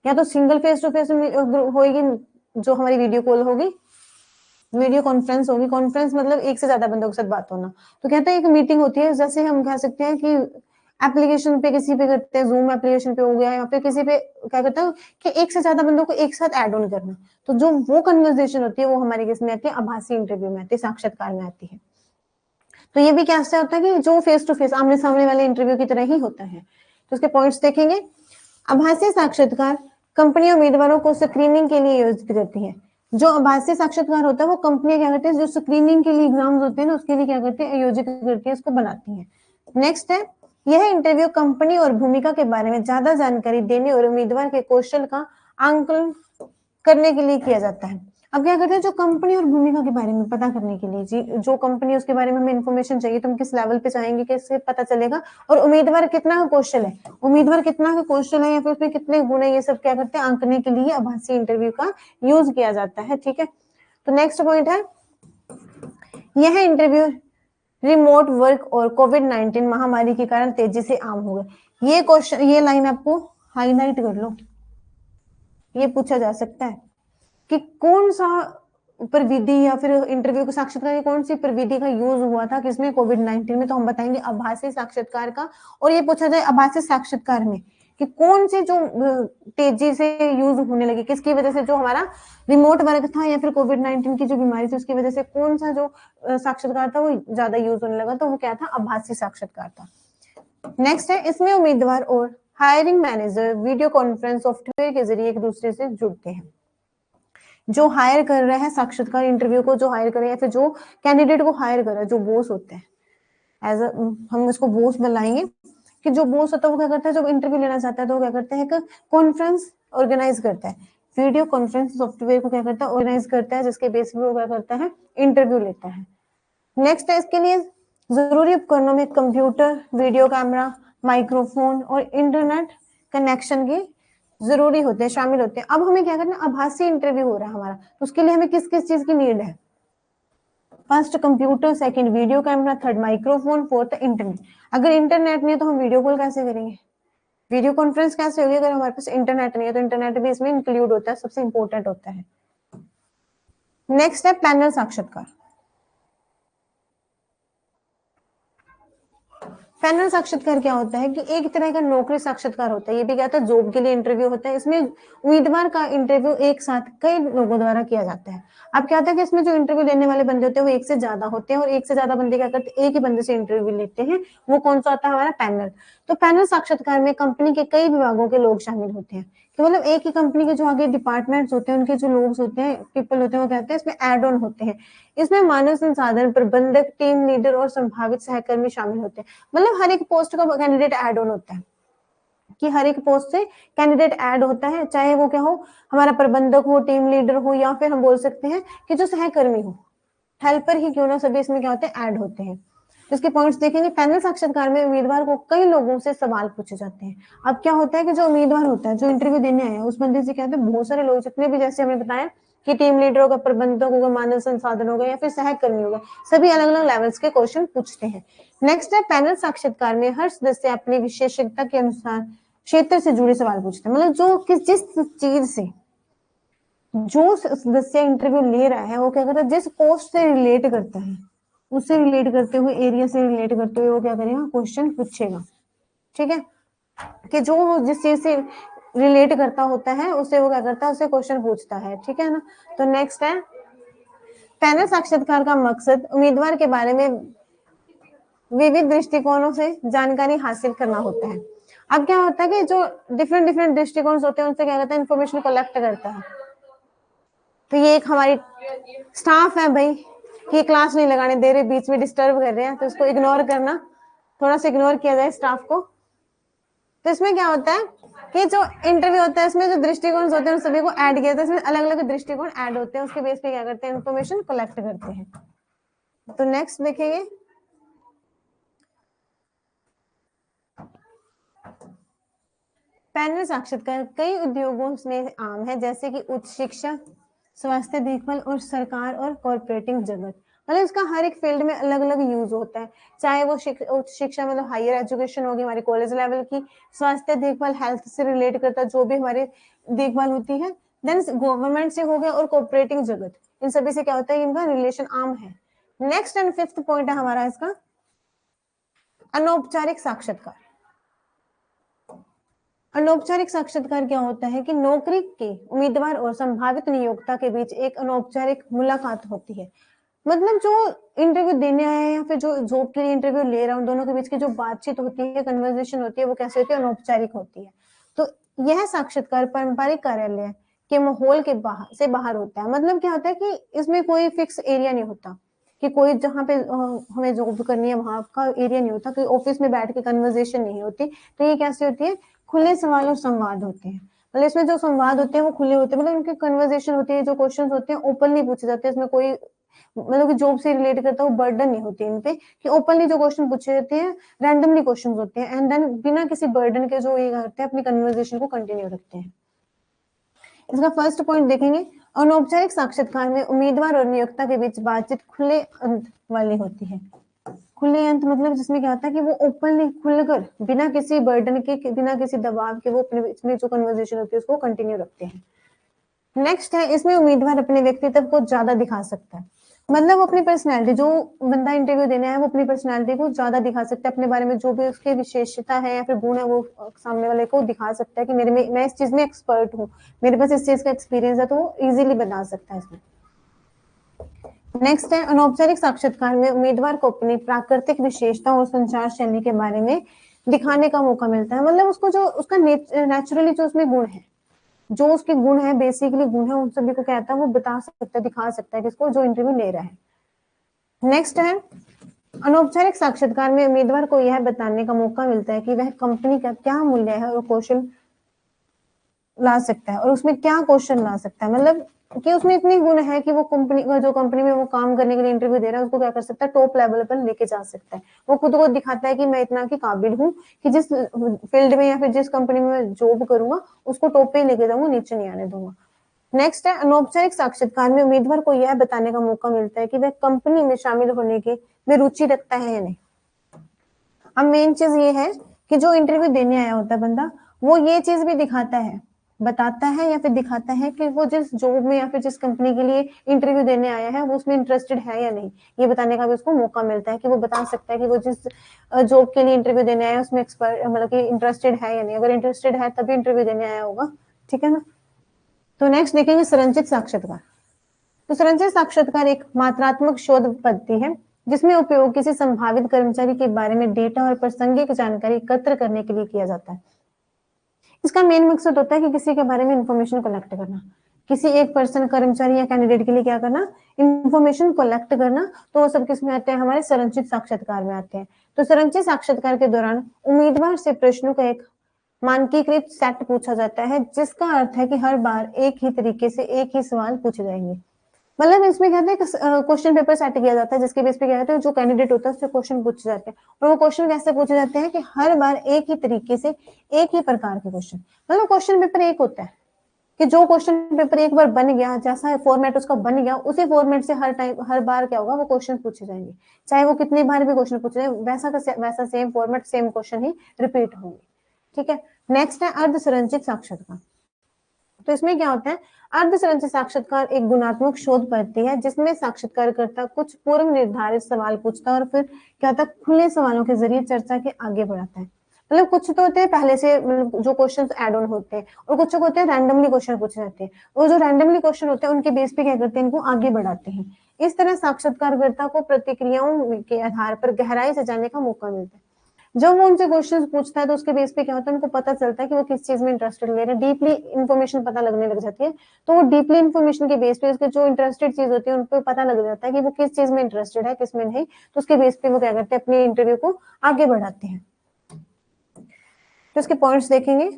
S1: या तो सिंगल फेस टू फेस होगी, जो हमारी वीडियो कॉल होगी, वीडियो कॉन्फ्रेंस होगी। कॉन्फ्रेंस मतलब एक से ज्यादा बंदों के साथ बात होना। तो कहते हैं एक मीटिंग होती है, जैसे हम कह सकते हैं कि एप्लीकेशन पे किसी पे करते हैं, जूम एप्लीकेशन पे हो गया, या फिर किसी पे क्या करता है कि एक से ज्यादा बंदों को एक साथ ऐड ऑन करना। तो जो वो कन्वर्सेशन होती है वो हमारे किस में आती है, आभासी इंटरव्यू में आती है, साक्षात्कार में आती है। तो ये भी कैसे होता है कि जो फेस टू फेस आमने सामने वाले इंटरव्यू की तरह ही होता है। तो उसके पॉइंट्स देखेंगे। आभासी साक्षात्कार कंपनी उम्मीदवारों को स्क्रीनिंग के लिए आयोजित करती है। जो आभासी साक्षात्कार होता है वो कंपनियां क्या करती है, जो स्क्रीनिंग के लिए एग्जाम्स होते हैं ना, उसके लिए क्या करती है, आयोजित करती है, उसको बनाती है। नेक्स्ट है, यह इंटरव्यू कंपनी और भूमिका के बारे में ज्यादा जानकारी देने और उम्मीदवार के कौशल का आंकलन करने के लिए किया जाता है। अब क्या करते हैं, जो कंपनी और भूमिका के बारे में पता करने के लिए, जी जो कंपनी उसके बारे में हमें इन्फॉर्मेशन चाहिए, तो हम किस लेवल पे चाहेंगे, कैसे पता चलेगा, और उम्मीदवार कितना का कौशल है, उम्मीदवार कितना का कौशल है या फिर उसमें कितने गुण है, ये सब क्या करते हैं, आंकने के लिए आभासी इंटरव्यू का यूज किया जाता है। ठीक है, तो नेक्स्ट पॉइंट है, यह इंटरव्यू रिमोट वर्क और कोविड-19 महामारी के कारण तेजी से आम हो गए। ये क्वेश्चन, ये लाइन आपको हाईलाइट कर लो, ये पूछा जा सकता है कि कौन सा प्रविधि या फिर इंटरव्यू का साक्षात्कार की कौन सी प्रविधि का यूज हुआ था किसमें, कोविड-19 में, तो हम बताएंगे आभासी साक्षात्कार का। और ये पूछा जाए आभासी साक्षात्कार में कि कौन से जो तेजी से यूज होने लगी, किसकी वजह से, जो हमारा रिमोट वर्क था या फिर कोविड-19 की जो बीमारी थी उसकी वजह से कौन सा जो साक्षात्कार था वो ज्यादा यूज होने लगा, तो वो क्या था, आभासी साक्षात्कार था। नेक्स्ट है, इसमें उम्मीदवार और hiring manager video conference software के जरिए एक दूसरे से जुड़ते हैं। जो हायर कर रहा है साक्षात्कार इंटरव्यू को, जो हायर कर रहा है या फिर जो कैंडिडेट को हायर कर रहा है, जो बॉस होते हैं, एज हम उसको बॉस बुलाएंगे, कि जो बॉस होता है वो क्या करता है, जब इंटरव्यू लेना चाहता है तो वो क्या करता है, एक कॉन्फ्रेंस ऑर्गेनाइज करता है, वीडियो कॉन्फ्रेंस सॉफ्टवेयर को क्या करता है, ऑर्गेनाइज करता है, जिसके बेस पे वो क्या करता है, इंटरव्यू लेता है। नेक्स्ट है, इसके लिए जरूरी उपकरणों में कंप्यूटर, वीडियो कैमरा, माइक्रोफोन और इंटरनेट कनेक्शन की जरूरी होते हैं, शामिल होते हैं। अब हमें क्या करना है, आभासी इंटरव्यू हो रहा है हमारा, तो उसके लिए हमें किस किस चीज की नीड है, first computer, second video camera, third microphone, fourth internet. अगर इंटरनेट नहीं है तो हम वीडियो कॉल कैसे करेंगे, वीडियो कॉन्फ्रेंस कैसे होगी, अगर हमारे पास इंटरनेट नहीं है, तो इंटरनेट भी इसमें इंक्लूड होता है, सबसे इंपॉर्टेंट होता है। नेक्स्ट है पैनल साक्षात्कार। पैनल साक्षात्कार क्या होता है कि एक तरह का नौकरी साक्षात्कार होता है, ये भी क्या होता है, जॉब के लिए इंटरव्यू होता है। इसमें उम्मीदवार का इंटरव्यू एक साथ कई लोगों द्वारा किया जाता है। अब क्या होता है कि इसमें जो इंटरव्यू लेने वाले बंदे होते हैं वो एक से ज्यादा होते हैं, और एक से ज्यादा बंदे क्या करते हैं, एक ही बंदे से इंटरव्यू लेते हैं। वो कौन सा होता है, हमारा पैनल। तो पैनल साक्षात्कार में कंपनी के कई विभागों के लोग शामिल होते हैं, कि मतलब एक ही कंपनी के जो आगे डिपार्टमेंट्स होते हैं, उनके जो लोग होते हैं, पीपल होते हैं, वो कहते हैं इसमें एड ऑन होते हैं। इसमें मानव संसाधन प्रबंधक, टीम लीडर और संभावित सहकर्मी शामिल होते हैं। मतलब हर एक पोस्ट का कैंडिडेट एड ऑन होता है, कि हर एक पोस्ट से कैंडिडेट ऐड होता है, चाहे वो क्या हो, हमारा प्रबंधक हो, टीम लीडर हो, या फिर हम बोल सकते हैं कि जो सहकर्मी हो, हेल्पर ही क्यों ना, सभी इसमें क्या होते हैं, ऐड होते हैं। इसके पॉइंट्स देखेंगे। पैनल साक्षात्कार में उम्मीदवार को कई लोगों से सवाल पूछे जाते हैं। अब क्या होता है कि जो उम्मीदवार होता है, जो इंटरव्यू देने आया है, उस बंदे से क्या होता है, बहुत सारे लोग, जितने भी, जैसे हमने बताया कि टीम लीडर होगा, प्रबंधक होगा, मानव संसाधन होगा, या फिर सहकर्मी होगा, सभी अलग अलग लेवल्स के क्वेश्चन पूछते हैं। नेक्स्ट है, पैनल साक्षात्कार में हर सदस्य अपनी विशेषज्ञता के अनुसार क्षेत्र से जुड़े सवाल पूछते हैं। मतलब जो जिस चीज से जो सदस्य इंटरव्यू ले रहा है वो क्या करता है, जिस पोस्ट से रिलेट करता है, उससे रिलेट करते हुए, एरिया से रिलेट करते हुए वो क्या करेगा, क्वेश्चन पूछेगा। ठीक है, कि जो जिस चीज से रिलेट करता होता है उससे वो क्या करता है, उससे क्वेश्चन पूछता है। ठीक है ना। तो नेक्स्ट है, पैनल साक्षात्कार का मकसद उम्मीदवार के बारे में विविध दृष्टिकोणों से जानकारी हासिल करना होता है। अब क्या होता है कि जो डिफरेंट डिफरेंट दृष्टिकोण होते हैं, उनसे क्या करता है, इन्फॉर्मेशन कलेक्ट करता है। तो ये एक हमारी स्टाफ है भाई, कि क्लास नहीं लगाने दे रहे, बीच में डिस्टर्ब कर रहे हैं, तो इसको इग्नोर करना, थोड़ा सा इग्नोर किया जाए स्टाफ को। तो इसमें क्या होता है कि जो इंटरव्यू होता है, इसमें जो दृष्टिकोण होते हैं उन सभी को ऐड किया जाता है, इसमें अलग अलग दृष्टिकोण ऐड होते हैं, उसके बेस पे क्या करते हैं, इन्फॉर्मेशन कलेक्ट करते हैं। तो नेक्स्ट देखेंगे, पैनल साक्षात्कार कई उद्योगों में आम है, जैसे कि उच्च शिक्षा, स्वास्थ्य देखभाल और सरकार और कॉर्पोरेटिंग जगत। मतलब इसका हर एक फील्ड में अलग अलग यूज होता है, चाहे वो उच्च शिक्षा मतलब हायर एजुकेशन होगी हमारी कॉलेज लेवल की, स्वास्थ्य देखभाल हेल्थ से रिलेट करता है, जो भी हमारी देखभाल होती है, देन गवर्नमेंट से हो गया, और कॉर्पोरेटिंग जगत, इन सभी से क्या होता है, इनका रिलेशन आम है। नेक्स्ट एंड फिफ्थ पॉइंट है हमारा इसका, अनौपचारिक साक्षात्कार। अनौपचारिक साक्षात्कार क्या होता है कि नौकरी के उम्मीदवार और संभावित नियोक्ता के बीच एक अनौपचारिक मुलाकात होती है। मतलब जो इंटरव्यू देने आया है या फिर जो जॉब के लिए इंटरव्यू ले रहा हूँ, दोनों के बीच की जो बातचीत होती है, कन्वर्सेशन होती है, वो कैसे होती है, अनौपचारिक होती है। तो यह साक्षात्कार पारंपरिक कार्यालय के माहौल के बाहर होता है। मतलब क्या होता है कि इसमें कोई फिक्स एरिया नहीं होता, कि कोई जहाँ पे हमें जॉब करनी है वहां का एरिया नहीं होता, कोई ऑफिस में बैठ के कन्वर्सेशन नहीं होती। तो ये कैसे होती है, खुले सवाल और संवाद होते हैं। मतलब इसमें जो संवाद होते हैं वो खुले होते हैं, मतलब उनकी कन्वर्सेशन होती है, जो क्वेश्चन होते हैं ओपनली पूछे जाते हैं। इसमें कोई मतलब कि जॉब से रिलेट करता है वो बर्डन नहीं होती इन पे, कि ओपनली जो क्वेश्चन पूछे जाते हैं, रैंडमली क्वेश्चन होते हैं, एंड देन बिना किसी बर्डन के जो ये करते हैं, अपनी कन्वर्सेशन को कंटिन्यू रखते हैं। इसका फर्स्ट पॉइंट देखेंगे, अनौपचारिक साक्षात्कार में उम्मीदवार और नियोक्ता के बीच बातचीत खुले अंत वाली होती है। खुले अंत मतलब जिसमें क्या होता है कि वो ओपनली खुलकर, बिना किसी बर्डन के, बिना किसी दबाव के, वो अपने बीच में जो कन्वर्सेशन होती है उसको कंटिन्यू रखते हैं। नेक्स्ट है, इसमें उम्मीदवार अपने व्यक्तित्व को ज्यादा दिखा सकता है। मतलब अपनी पर्सनैलिटी, जो बंदा इंटरव्यू देने आया है वो अपनी पर्सनैलिटी को ज्यादा दिखा सकता है, अपने बारे में जो भी उसकी विशेषता है या फिर गुण है वो सामने वाले को दिखा सकता है कि मेरे में मैं इस चीज में एक्सपर्ट हूँ, मेरे पास इस चीज का एक्सपीरियंस है, तो वो इजीली बता सकता है इसमें। नेक्स्ट है, अनौपचारिक साक्षात्कार में उम्मीदवार को अपनी प्राकृतिक विशेषता और संचार शैली के बारे में दिखाने का मौका मिलता है। मतलब उसको जो उसका नेचुरली जो उसमें गुण है, जो उसके गुण है, बेसिकली गुण है, उन सभी को कहता है वो बता सकता है, दिखा सकता है किसको, जो इंटरव्यू ले रहा है। नेक्स्ट है, अनौपचारिक साक्षात्कार में उम्मीदवार को यह बताने का मौका मिलता है कि वह कंपनी का क्या मूल्य है और कौशल ला सकता है, और उसमें क्या क्वेश्चन ला सकता है। मतलब कि उसमें इतनी गुण है कि वो कंपनी, जो कंपनी में वो काम करने के लिए इंटरव्यू दे रहा है उसको क्या कर सकता है, टॉप लेवल पर लेके जा सकता है। वो खुद को दिखाता है कि मैं इतना की काबिल हूँ कि जिस फील्ड में या फिर जिस कंपनी में मैं जॉब करूंगा उसको टॉप पे ही लेके जाऊंगा, नीचे नहीं आने दूंगा। नेक्स्ट है, अनौपचारिक साक्षात्कार में उम्मीदवार को यह बताने का मौका मिलता है कि वह कंपनी में शामिल होने के में रुचि रखता है या नहीं। अब मेन चीज ये है कि जो इंटरव्यू देने आया होता है बंदा, वो ये चीज भी दिखाता है, बताता है या फिर दिखाता है कि वो जिस जॉब में या फिर जिस कंपनी के लिए इंटरव्यू देने आया है वो उसमें इंटरेस्टेड है या नहीं। ये बताने का भी उसको मौका मिलता है कि वो बता सकता है कि वो जिस जॉब के लिए इंटरव्यू देने आया है उसमें एक्सपर्ट, मतलब कि इंटरेस्टेड है या नहीं। अगर इंटरेस्टेड है तभी इंटरव्यू देने आया होगा, ठीक है ना। तो नेक्स्ट देखेंगे संरचित साक्षात्कार। तो संरचित साक्षात्कार एक मात्रात्मक शोध पद्धति है जिसमें उपयोग किसी संभावित कर्मचारी के बारे में डेटा और प्रासंगिक जानकारी एकत्र करने के लिए किया जाता है। इसका मेन मकसद होता है कि किसी के बारे में इंफॉर्मेशन कलेक्ट करना, किसी एक पर्सन, कर्मचारी या कैंडिडेट के लिए क्या करना, इंफॉर्मेशन कलेक्ट करना। तो वो सब किस में आते हैं, हमारे संरचित साक्षात्कार में आते हैं। तो संरचित साक्षात्कार के दौरान उम्मीदवार से प्रश्नों का एक मानकीकृत सेट पूछा जाता है, जिसका अर्थ है कि हर बार एक ही तरीके से एक ही सवाल पूछे जाएंगे। मतलब इसमें क्या होता है, क्वेश्चन पेपर सेट किया जाता है जिसके बेस पे क्या होता है, जो कैंडिडेट होता है उससे क्वेश्चन पूछे जाते हैं। और वो क्वेश्चन कैसे पूछे जाते हैं कि हर बार एक ही तरीके से एक ही प्रकार के क्वेश्चन। मतलब क्वेश्चन पेपर एक होता है कि जो क्वेश्चन पेपर एक बार बन गया, जैसा फॉर्मेट उसका बन गया, उसी फॉर्मेट से हर टाइम हर बार क्या होगा, वो क्वेश्चन पूछे जाएंगे। चाहे वो कितनी बार भी क्वेश्चन पूछे जाए, वैसा का वैसा सेम फॉर्मेट, सेम क्वेश्चन ही रिपीट होंगे, ठीक है। नेक्स्ट है अर्ध संरचित साक्षात्कार। तो इसमें क्या होता है, अर्ध संरचित साक्षात्कार एक गुणात्मक शोध पद्धति है जिसमें साक्षात्कारकर्ता कुछ पूर्व निर्धारित सवाल पूछता है और फिर क्या होता है, खुले सवालों के जरिए चर्चा के आगे बढ़ाता है। मतलब कुछ तो होते हैं पहले से, जो क्वेश्चंस ऐड ऑन होते हैं, और कुछ होते हैं रैंडमली क्वेश्चन पूछे जाते हैं। और जो रैंडमली क्वेश्चन होते हैं उनके बेस पे क्या करते हैं, इनको आगे बढ़ाते हैं। इस तरह साक्षात्कारकर्ता को प्रतिक्रियाओं के आधार पर गहराई से जानने का मौका मिलता है। जब वो उनसे क्वेश्चन पूछता है तो उसके बेस पे क्या होता है, उनको पता चलता है कि वो किस चीज में इंटरेस्टेड ले रहे हैं, डीपली इन्फॉर्मेशन पता लगने लग जाती है। तो वो डीपली इन्फॉर्मेशन के बेस पे उसके जो इंटरेस्टेड चीज होती है उन पर पता लग जाता है कि वो किस चीज में इंटरेस्टेड है, किस में नहीं। तो उसके बेस पे वो क्या करते हैं, अपने इंटरव्यू को आगे बढ़ाते हैं। तो उसके पॉइंट्स देखेंगे।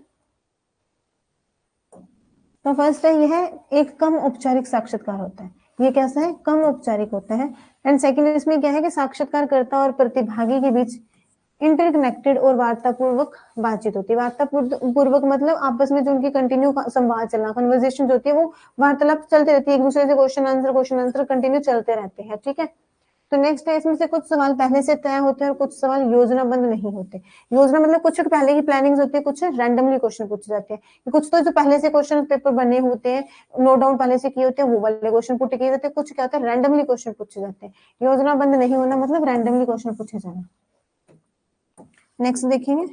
S1: तो फर्स्ट है, यह एक कम औपचारिक साक्षात्कार होता है। ये कैसा है, कम औपचारिक होता है। एंड सेकंड इसमें क्या है कि साक्षात्कारकर्ता और प्रतिभागी के बीच इंटरकनेक्टेड और वार्तापूर्वक बातचीत होती है। वार्तापूर्वक मतलब आपस में जो उनकी कंटिन्यू संवाद चलना, कन्वर्सेशन जो होती है वो वार्तालाप चलते रहती है, एक दूसरे से क्वेश्चन आंसर कंटिन्यू चलते रहते हैं, ठीक है। तो नेक्स्ट है, इसमें से कुछ सवाल पहले से तय होते हैं और कुछ सवाल योजनाबद्ध नहीं होते। योजना मतलब कुछ पहले की प्लानिंग होती है, कुछ रैंडमली क्वेश्चन पूछे जाते हैं। कुछ तो जो पहले से क्वेश्चन पेपर बने होते हैं, नोट डाउन पहले से किए होते हैं, वो वाले क्वेश्चन पुट किए जाते हैं। कुछ क्या होता है, रैंडमली क्वेश्चन पूछे जाते हैं। योजनाबद्ध नहीं होना मतलब रैंडमली क्वेश्चन पूछे जाना। नेक्स्ट देखेंगे।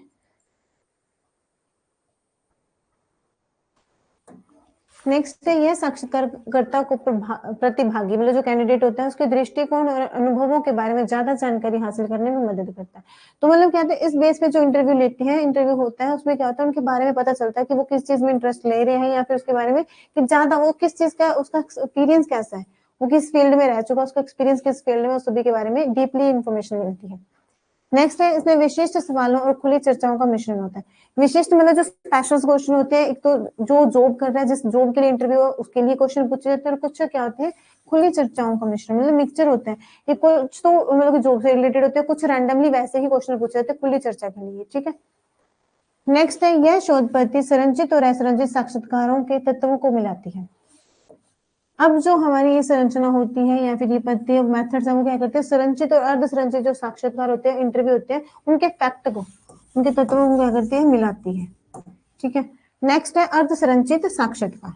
S1: नेक्स्ट है, यह साक्षात्कारकर्ता को प्रतिभागी मतलब जो कैंडिडेट होता है उसके दृष्टिकोण और अनुभवों के बारे में ज्यादा जानकारी हासिल करने में मदद करता है। तो मतलब क्या होता है, इस बेस पे जो इंटरव्यू लेते हैं, इंटरव्यू होता है, उसमें क्या होता है, उनके बारे में पता चलता है कि वो किस चीज में इंटरेस्ट ले रहे हैं, या फिर उसके बारे में कि ज्यादा वो किस चीज का, उसका एक्सपीरियंस कैसा है, वो किस फील्ड में रह चुका, उसका एक्सपीरियंस किस फील्ड में, उस सभी के बारे में डीपली इन्फॉर्मेशन मिलती है। नेक्स्ट है, इसमें विशिष्ट सवालों और खुली चर्चाओं का मिश्रण होता है। विशिष्ट मतलब जो स्पेशल क्वेश्चन होते हैं, एक तो जो जॉब कर रहा है, जिस जॉब के लिए इंटरव्यू है उसके लिए क्वेश्चन पूछे जाते हैं, और कुछ क्या होते हैं, खुली चर्चाओं का मिश्रण मतलब मिक्सचर होता है। ये कुछ तो मतलब जॉब से रिलेटेड होते हैं, कुछ रैंडमली वैसे ही क्वेश्चन पूछे जाते हैं खुली चर्चा के लिए, ठीक है। नेक्स्ट है, यह शोध पद्धति संरचित और असंरचित साक्षात्कारों के तत्वों को मिलाती है। अब जो हमारी ये संरचना होती है या फिर ये पद्धति मेथड्स है, वो क्या करते हैं, संरचित और अर्ध संरचित जो साक्षात्कार होते हैं, इंटरव्यू होते हैं, उनके फैक्ट को, उनके तत्वों को क्या करती है, मिलाती है, ठीक है। नेक्स्ट है अर्ध संरचित साक्षात्कार।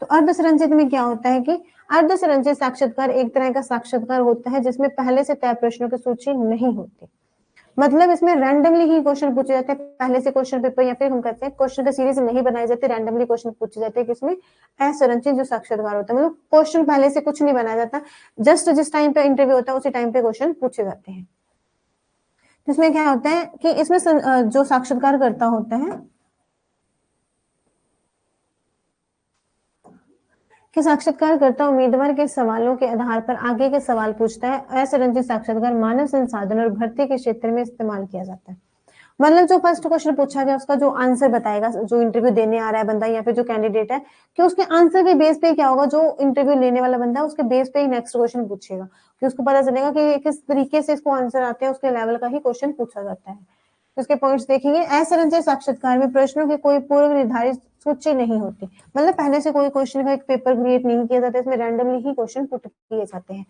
S1: तो अर्धसंरचित में क्या होता है कि अर्धसंरचित साक्षात्कार एक तरह का साक्षात्कार होता है जिसमें पहले से तय प्रश्नों की सूची नहीं होती। मतलब इसमें रैंडमली ही क्वेश्चन पूछे जाते हैं पहले से क्वेश्चन पेपर, या फिर हम कहते हैं क्वेश्चन का सीरीज नहीं बनाई जाती, रैंडमली क्वेश्चन पूछे जाते हैं। किसमें? असंरचित जो साक्षात्कार होता है, मतलब क्वेश्चन पहले से कुछ नहीं बनाया जाता, जस्ट जिस टाइम पे इंटरव्यू होता है उसी टाइम पे क्वेश्चन पूछे जाते हैं। इसमें क्या होता है कि इसमें जो साक्षात्कारकर्ता होता है कि साक्षात्कारकर्ता उम्मीदवार के सवालों के आधार पर आगे के सवाल पूछता है। असंरचित साक्षात्कार मानव संसाधन और भर्ती के क्षेत्र में इस्तेमाल किया जाता है। मतलब जो फर्स्ट क्वेश्चन पूछा गया उसका जो आंसर बताएगा जो इंटरव्यू देने आ रहा है बंदा या फिर जो कैंडिडेट है, कि उसके आंसर के बेस पे क्या होगा, जो इंटरव्यू लेने वाला बंदा है उसके बेस पे ही नेक्स्ट क्वेश्चन पूछेगा, कि उसको पता चलेगा कि किस तरीके से इसको आंसर आते हैं, उसके लेवल का ही क्वेश्चन पूछा जाता है। उसके पॉइंट्स देखेंगे। असंरचित साक्षात्कार में प्रश्नों की कोई पूर्व निर्धारित सूची नहीं होती, मतलब पहले से कोई क्वेश्चन का एक पेपर क्रिएट नहीं किया जाता, इसमें रैंडमली ही क्वेश्चन पुट किए जाते हैं।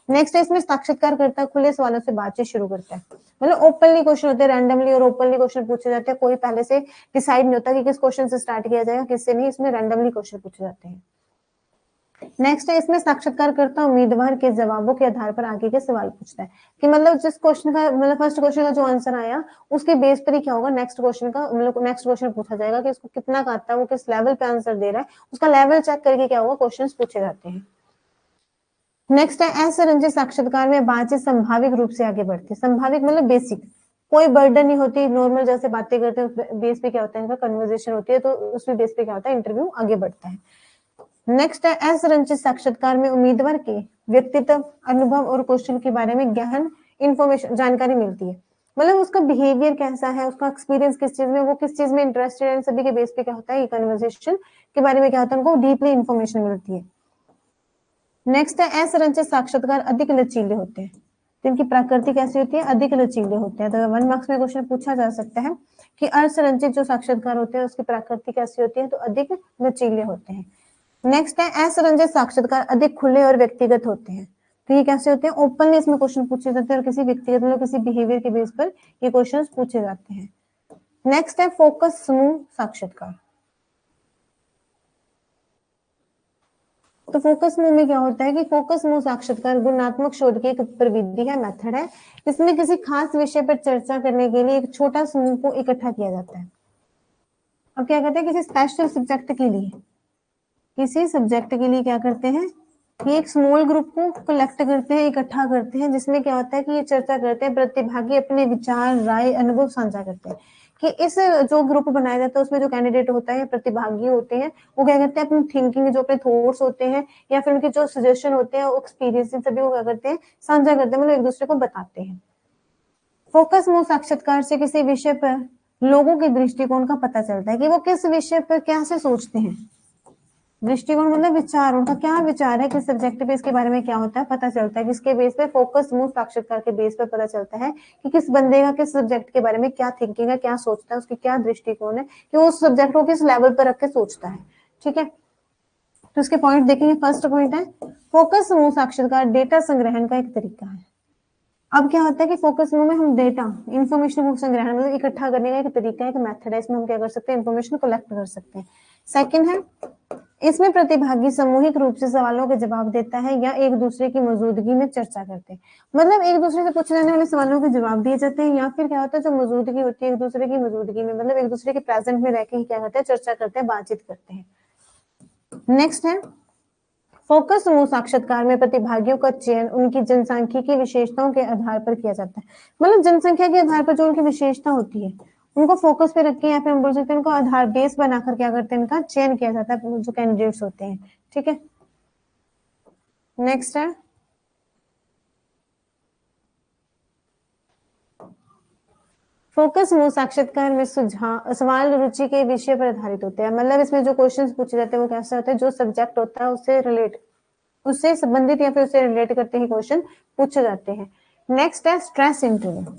S1: नेक्स्ट है इसमें साक्षात्कारकर्ता खुले सवालों से बातचीत शुरू करता है, मतलब ओपनली क्वेश्चन होते हैं, रैंडमली और ओपनली क्वेश्चन पूछे जाते हैं, कोई पहले से डिसाइड नहीं होता कि किस क्वेश्चन से स्टार्ट किया जाएगा किससे नहीं, इसमें रैंडमली क्वेश्चन पूछे जाते हैं। नेक्स्ट है इसमें साक्षात्कारकर्ता उम्मीदवार के जवाबों के आधार पर आगे के सवाल पूछता है, कि मतलब जिस क्वेश्चन का मतलब फर्स्ट क्वेश्चन का जो आंसर आया उसके बेस पर ही क्या होगा, नेक्स्ट क्वेश्चन का मतलब नेक्स्ट क्वेश्चन पूछा जाएगा कि इसको कितना का आता है, वो किस लेवल पे आंसर दे रहा है, उसका लेवल चेक करके क्या होगा क्वेश्चन पूछे जाते हैं। नेक्स्ट है असंरचित साक्षात्कार में बातचीत संभाविक रूप से आगे बढ़ती है। संभाविक मतलब बेसिक, कोई बर्डन नहीं होती, नॉर्मल जैसे बातें करते हैं उस बेस पे क्या होता है, इनका कन्वर्सेशन होती है, तो उसमें बेस पे क्या होता है, इंटरव्यू आगे बढ़ता है। नेक्स्ट है असंरचित साक्षात्कार में उम्मीदवार के व्यक्तित्व, अनुभव और क्वेश्चन के बारे में गहन इंफॉर्मेशन जानकारी मिलती है, मतलब उसका बिहेवियर कैसा है, उसका एक्सपीरियंस किस चीज में, वो किस चीज में इंटरेस्टेड है, इन सभी के बेस पे क्या होता है, ये कन्वर्सेशन के बारे में क्या होता है, उनको डीपली इंफॉर्मेशन मिलती है। नेक्स्ट है असंरचित साक्षात्कार अधिक लचीले होते हैं, तो इनकी प्रकृति कैसी होती है, अधिक लचीले होते हैं। तो 1 मार्क्स में क्वेश्चन पूछा जा सकता है कि असंरचित जो साक्षात्कार होते हैं उसकी प्रकृति कैसी होती है, तो अधिक लचीले होते हैं। नेक्स्ट है असंरचित साक्षात्कार अधिक खुले और व्यक्तिगत होते हैं, तो ये कैसे होते हैं, ओपनली इसमें क्वेश्चन पूछे जाते हैं और किसी व्यक्तिगत मतलब किसी बिहेवियर के बेस पर ये क्वेश्चन पूछे जाते हैं। नेक्स्ट है फोकस समूह साक्षात्कार। तो फोकस समूह में क्या होता है कि फोकस समूह साक्षात्कार गुणात्मक शोध की एक प्रविधि है, मेथड है, इसमें किसी खास विषय पर चर्चा करने के लिए एक छोटा समूह को इकट्ठा किया जाता है। अब क्या कहते हैं, किसी स्पेशल सब्जेक्ट के लिए, किसी सब्जेक्ट के लिए क्या करते हैं कि एक स्मॉल ग्रुप को कलेक्ट करते हैं, इकट्ठा करते हैं, जिसमें क्या होता है कि ये चर्चा करते हैं, प्रतिभागी अपने विचार, राय, अनुभव साझा करते हैं, कि इस जो ग्रुप बनाया जाता है उसमें जो कैंडिडेट होता है, प्रतिभागी होते हैं, वो क्या करते हैं अपनी थिंकिंग, जो अपने थॉट्स होते हैं या फिर उनके जो सजेशन होते हैं, एक्सपीरियंस सभी को क्या करते हैं, साझा करते हैं, मतलब एक दूसरे को बताते हैं। फोकस समूह साक्षात्कार से किसी विषय पर लोगों के दृष्टिकोण का पता चलता है कि वो किस विषय पर कैसे सोचते हैं, दृष्टिकोण मतलब विचार, उनका क्या विचार है, किस सब्जेक्ट पे इसके बारे में क्या होता है, पता चलता है। किसके बेस पे, फोकस समूह साक्षात्कार के बेस पे पता चलता है कि किस बंदे का किस सब्जेक्ट के बारे में क्या थिंकिंग है, क्या सोचता है, उसकी क्या दृष्टिकोण है, कि वो उस सब्जेक्ट को किस लेवल पर रख के सोचता है। ठीक है, तो इसके पॉइंट देखेंगे। फर्स्ट पॉइंट है फोकस समूह साक्षात्कार डेटा संग्रहण का एक तरीका है। अब क्या होता है कि फोकस समूह में हम डेटा इन्फॉर्मेशन को संग्रहण मतलब इकट्ठा करने का एक तरीका है, एक मेथड है, इसमें हम क्या कर सकते हैं, इन्फॉर्मेशन कलेक्ट कर सकते हैं। सेकंड है इसमें प्रतिभागी सामूहिक रूप से सवालों के जवाब देता है या एक दूसरे की मौजूदगी में चर्चा करते हैं, मतलब एक दूसरे से पूछे जाने वाले सवालों के जवाब दिए जाते हैं, या फिर क्या होता है जो मौजूदगी होती है एक दूसरे की मौजूदगी में, मतलब एक दूसरे के प्रेजेंट में रह के क्या करते हैं, चर्चा करते हैं, बातचीत करते हैं। नेक्स्ट है फोकस समूह साक्षात्कार में प्रतिभागियों का चयन उनकी जनसांख्यिकीय विशेषताओं के आधार पर किया जाता है, मतलब जनसंख्या के आधार पर जो उनकी विशेषता होती है उनको फोकस पे रख के, या फिर हम बोल सकते हैं उनको आधार बेस बनाकर क्या करते हैं, इनका चयन किया जाता है जो कैंडिडेट्स होते हैं। ठीक है, नेक्स्ट है फोकस समूह साक्षात्कार में सुझाव सवाल रुचि के विषय पर आधारित होते हैं, मतलब इसमें जो क्वेश्चंस पूछे जाते हैं वो कैसे होते हैं, जो सब्जेक्ट होता है उससे संबंधित या फिर उससे रिलेट करते ही क्वेश्चन पूछे जाते हैं। नेक्स्ट है स्ट्रेस इंटरव्यू।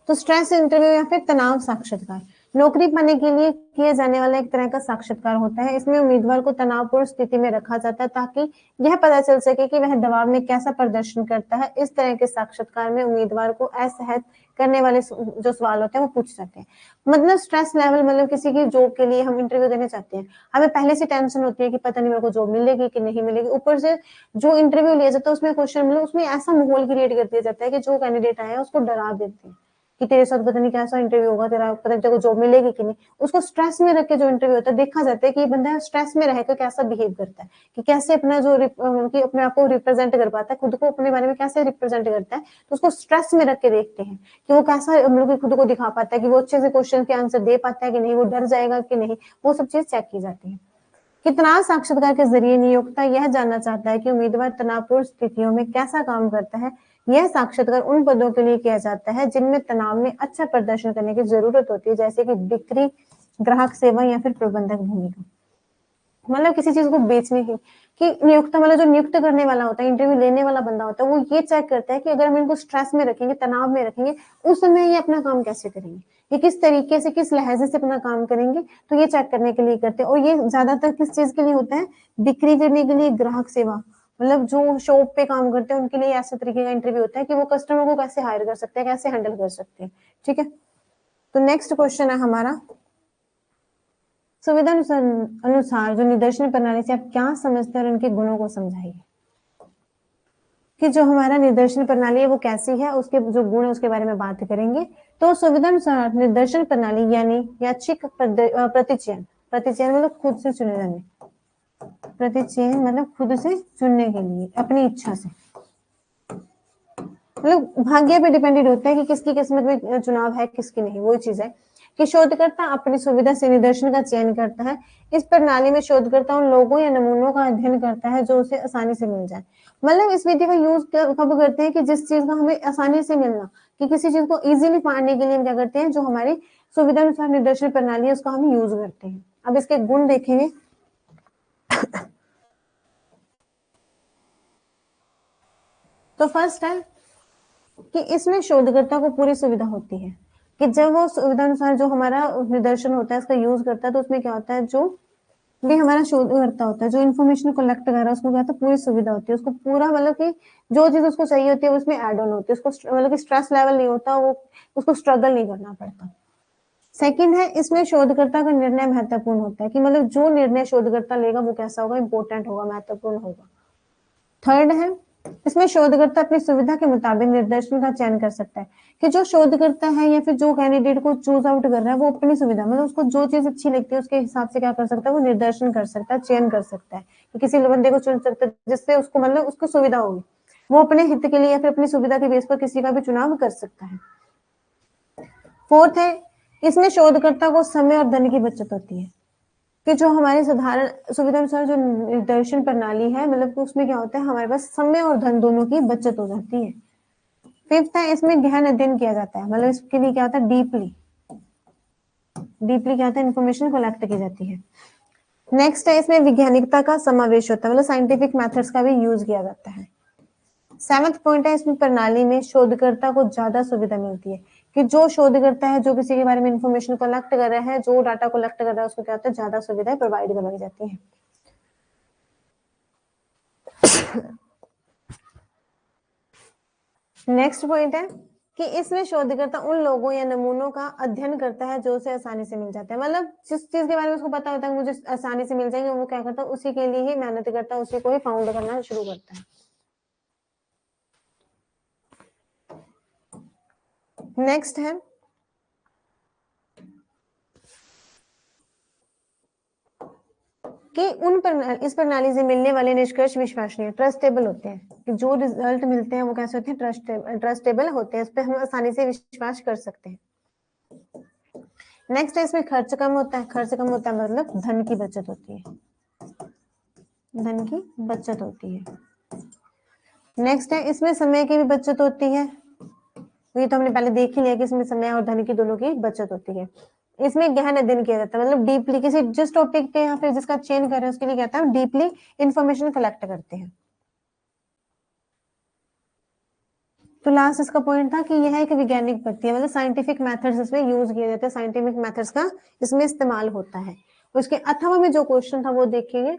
S1: तो स्ट्रेस इंटरव्यू या फिर तनाव साक्षात्कार, नौकरी पाने के लिए किए जाने वाला एक तरह का साक्षात्कार होता है। इसमें उम्मीदवार को तनावपूर्ण स्थिति में रखा जाता है ताकि यह पता चल सके कि वह दबाव में कैसा प्रदर्शन करता है। इस तरह के साक्षात्कार में उम्मीदवार को असहज करने वाले जो सवाल होते हैं वो पूछे जाते हैं। मतलब स्ट्रेस लेवल, मतलब किसी की जॉब के लिए हम इंटरव्यू देने जाते हैं, हमें पहले से टेंशन होती है कि पता नहीं मेरे को जॉब मिलेगी कि नहीं मिलेगी, ऊपर से जो इंटरव्यू लिया जाता है उसमें क्वेश्चन, मतलब उसमें ऐसा माहौल क्रिएट कर दिया जाता है कि जो कैंडिडेट आया है उसको डरा देते हैं कि तेरे साथ पता नहीं कैसा इंटरव्यू होगा, तेरा पता नहीं तेरे को जॉब मिलेगी कि नहीं। उसको स्ट्रेस में रख के जो इंटरव्यू होता है, देखा जाता है कि ये बंदा स्ट्रेस में रहकर कैसा बिहेव करता है, कि कैसे अपना जो कि अपने आप को रिप्रेजेंट कर पाता है, खुद को अपने बारे में कैसे रिप्रेजेंट करता है। तो उसको स्ट्रेस में रख के देखते हैं कि वो कैसा मतलब खुद को दिखा पाता है, कि वो अच्छे से क्वेश्चन के आंसर दे पाता है कि नहीं, वो डर जाएगा कि नहीं, वो सब चीज चेक की जाती है। कितना साक्षात्कार के जरिए नियोक्ता यह जानना चाहता है कि उम्मीदवार तनावपूर्ण स्थितियों में कैसा काम करता है। यह साक्षात्कार उन पदों के लिए किया जाता है जिनमें तनाव में अच्छा प्रदर्शन करने की जरूरत होती है, जैसे कि बिक्री, ग्राहक सेवा या फिर प्रबंधक भूमिका। मतलब किसी चीज को बेचने की, कि नियुक्त मतलब जो नियुक्त करने वाला होता है, इंटरव्यू लेने वाला बंदा होता है, वो ये चेक करता है कि अगर हम इनको स्ट्रेस में रखेंगे, तनाव में रखेंगे, उस समय ये अपना काम कैसे करेंगे, ये किस तरीके से, किस लहजे से अपना काम करेंगे। तो ये चेक करने के लिए करते हैं। और ये ज्यादातर किस चीज के लिए होता है, बिक्री करने के लिए, ग्राहक सेवा, मतलब जो शॉप पे काम करते हैं उनके लिए ऐसे तरीके का इंटरव्यू होता है कि वो कस्टमर को कैसे हायर कर सकते हैं, कैसे हैंडल कर सकते हैं। ठीक है, तो नेक्स्ट क्वेश्चन है हमारा, सुविधा अनुसार जो निदर्शन प्रणाली से आप क्या समझते हैं और उनके गुणों को समझाइए। कि जो हमारा निदर्शन प्रणाली है वो कैसी है, उसके जो गुण है उसके बारे में बात करेंगे। तो सुविधा अनुसार निदर्शन प्रणाली यानी यादृच्छिक प्रतिचयन, प्रतिचयन मतलब खुद से चुने जाने, प्रतिचयन मतलब खुद से चुनने के लिए अपनी इच्छा से, मतलब भाग्य पे डिपेंडेंट होता है कि किसकी किस्मत में चुनाव है किसकी नहीं। वही चीज है कि शोधकर्ता अपनी सुविधा से निदर्शन का चयन करता है। इस प्रणाली में शोधकर्ता उन लोगों या नमूनों का अध्ययन करता है जो उसे आसानी से मिल जाए। मतलब इस विधि का यूज कब करते हैं कि जिस चीज का हमें आसानी से मिलना, कि किसी चीज को इजीली पाने के लिए हम क्या करते हैं, जो हमारी सुविधा अनुसार निदर्शन प्रणाली है उसका हम यूज करते हैं। अब इसके गुण देखेंगे। तो फर्स्ट है कि इसमें शोधकर्ता को पूरी सुविधा होती है, कि जब वो सुविधा अनुसार जो हमारा निदर्शन होता है उसका यूज करता है, तो उसमें क्या होता है, जो भी हमारा शोधकर्ता होता है, जो इन्फॉर्मेशन कलेक्ट कर रहा है, उसको क्या होता है, पूरी सुविधा होती है, उसको पूरा मतलब कि जो चीज उसको चाहिए होती है उसमें एड ऑन होती है, उसको मतलब कि स्ट्रेस लेवल नहीं होता, वो उसको स्ट्रगल नहीं करना पड़ता। सेकंड है, इसमें शोधकर्ता का निर्णय महत्वपूर्ण होता है, कि मतलब जो निर्णय शोधकर्ता लेगा वो कैसा होगा, इंपॉर्टेंट होगा, महत्वपूर्ण होगा। थर्ड है, इसमें शोधकर्ता अपनी सुविधा के मुताबिक निर्देशन का चयन कर सकता है, कि जो शोधकर्ता है या फिर जो कैंडिडेट को चूज आउट कर रहा है वो अपनी सुविधा मतलब उसको जो चीज अच्छी लगती है उसके हिसाब से क्या कर सकता है, वो निर्देशन कर सकता है, चयन कर सकता है, कि किसी बंदे को चुन सकता है जिससे उसको मतलब उसको सुविधा होगी, वो अपने हित के लिए या फिर अपनी सुविधा के बेस पर किसी का भी चुनाव कर सकता है। फोर्थ है, इसमें शोधकर्ता को समय और धन की बचत होती है, कि जो हमारे साधारण सुविधा अनुसार जो निर्देशन प्रणाली है, मतलब कि उसमें क्या होता है, हमारे पास समय और धन दोनों की बचत हो जाती है। फिफ्थ है, इसमें गहन अध्ययन किया जाता है, मतलब इसके लिए क्या होता है, डीपली डीपली क्या होता है, इन्फॉर्मेशन कलेक्ट की जाती है। नेक्स्ट है, इसमें वैज्ञानिकता का समावेश होता है, मतलब साइंटिफिक मेथड्स का भी यूज किया जाता है। सेवंथ पॉइंट है, इसमें प्रणाली में शोधकर्ता को ज्यादा सुविधा मिलती है, कि जो शोधकर्ता है जो किसी के बारे में इंफॉर्मेशन कलेक्ट कर रहा है, जो डाटा कलेक्ट कर रहा है, उसको क्या होता है, ज्यादा सुविधाएं प्रोवाइड करवाई जाती है। नेक्स्ट पॉइंट है कि इसमें शोधकर्ता उन लोगों या नमूनों का अध्ययन करता है जो उसे आसानी से मिल जाता है, मतलब जिस चीज के बारे में उसको पता होता है मुझे आसानी से मिल जाएंगे, वो क्या करता है, उसी के लिए ही मेहनत करता है, उसी को ही फाउंड करना शुरू करता है। नेक्स्ट है कि इस प्रणाली से मिलने वाले निष्कर्ष विश्वसनीय, ट्रस्टेबल होते हैं, कि जो रिजल्ट मिलते हैं वो कैसे होते हैं, ट्रस्टेबल होते हैं, इस पर हम आसानी से विश्वास कर सकते हैं। नेक्स्ट है, इसमें खर्च कम होता है, खर्च कम होता है मतलब धन की बचत होती है, धन की बचत होती है। नेक्स्ट है, इसमें समय की भी बचत होती है, ये तो हमने पहले देख ही लिया कि इसमें समय और धन की दोनों की बचत होती है। इसमें गहन अध्ययन किया जाता है, मतलब डीपली किसी जिस टॉपिक पे या फिर जिसका चयन कर रहे हैं उसके लिए कहता है डीपली इंफॉर्मेशन कलेक्ट करते हैं। तो लास्ट इसका पॉइंट था कि यह एक वैज्ञानिक पद्धति है, मतलब साइंटिफिक मेथड्स इसमें यूज किए जाते हैं, साइंटिफिक मेथड्स का इसमें इस्तेमाल होता है। उसके अथवा में जो क्वेश्चन था वो देखेंगे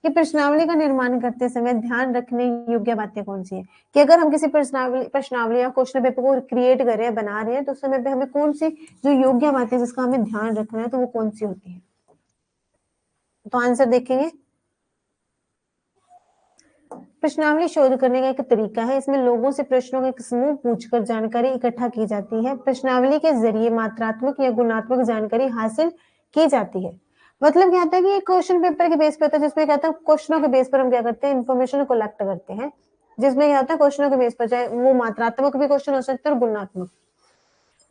S1: कि प्रश्नावली का निर्माण करते समय ध्यान रखने योग्य बातें कौन सी है, कि अगर हम किसी प्रश्नावली या क्वेश्चन पेपर को क्रिएट कर रहे हैं, बना रहे हैं, तो उस समय पे हमें कौन सी जो योग्य बातें जिसका हमें ध्यान रखना है तो वो कौन सी होती है। तो आंसर देखेंगे। प्रश्नावली शोध करने का एक तरीका है, इसमें लोगों से प्रश्नों का एक समूह पूछकर जानकारी इकट्ठा की जाती है। प्रश्नावली के जरिए मात्रात्मक या गुणात्मक जानकारी हासिल की जाती है। मतलब क्या होता है कि ये क्वेश्चन पेपर के बेस पे होता है, जिसमें क्या होता है क्वेश्चनों के बेस पर हम क्या करते हैं, इन्फॉर्मेशन कलेक्ट करते हैं, जिसमें क्या होता है क्वेश्चनों के बेस पर, चाहे वो मात्रात्मक भी क्वेश्चन हो सकते हैं और गुणात्मक,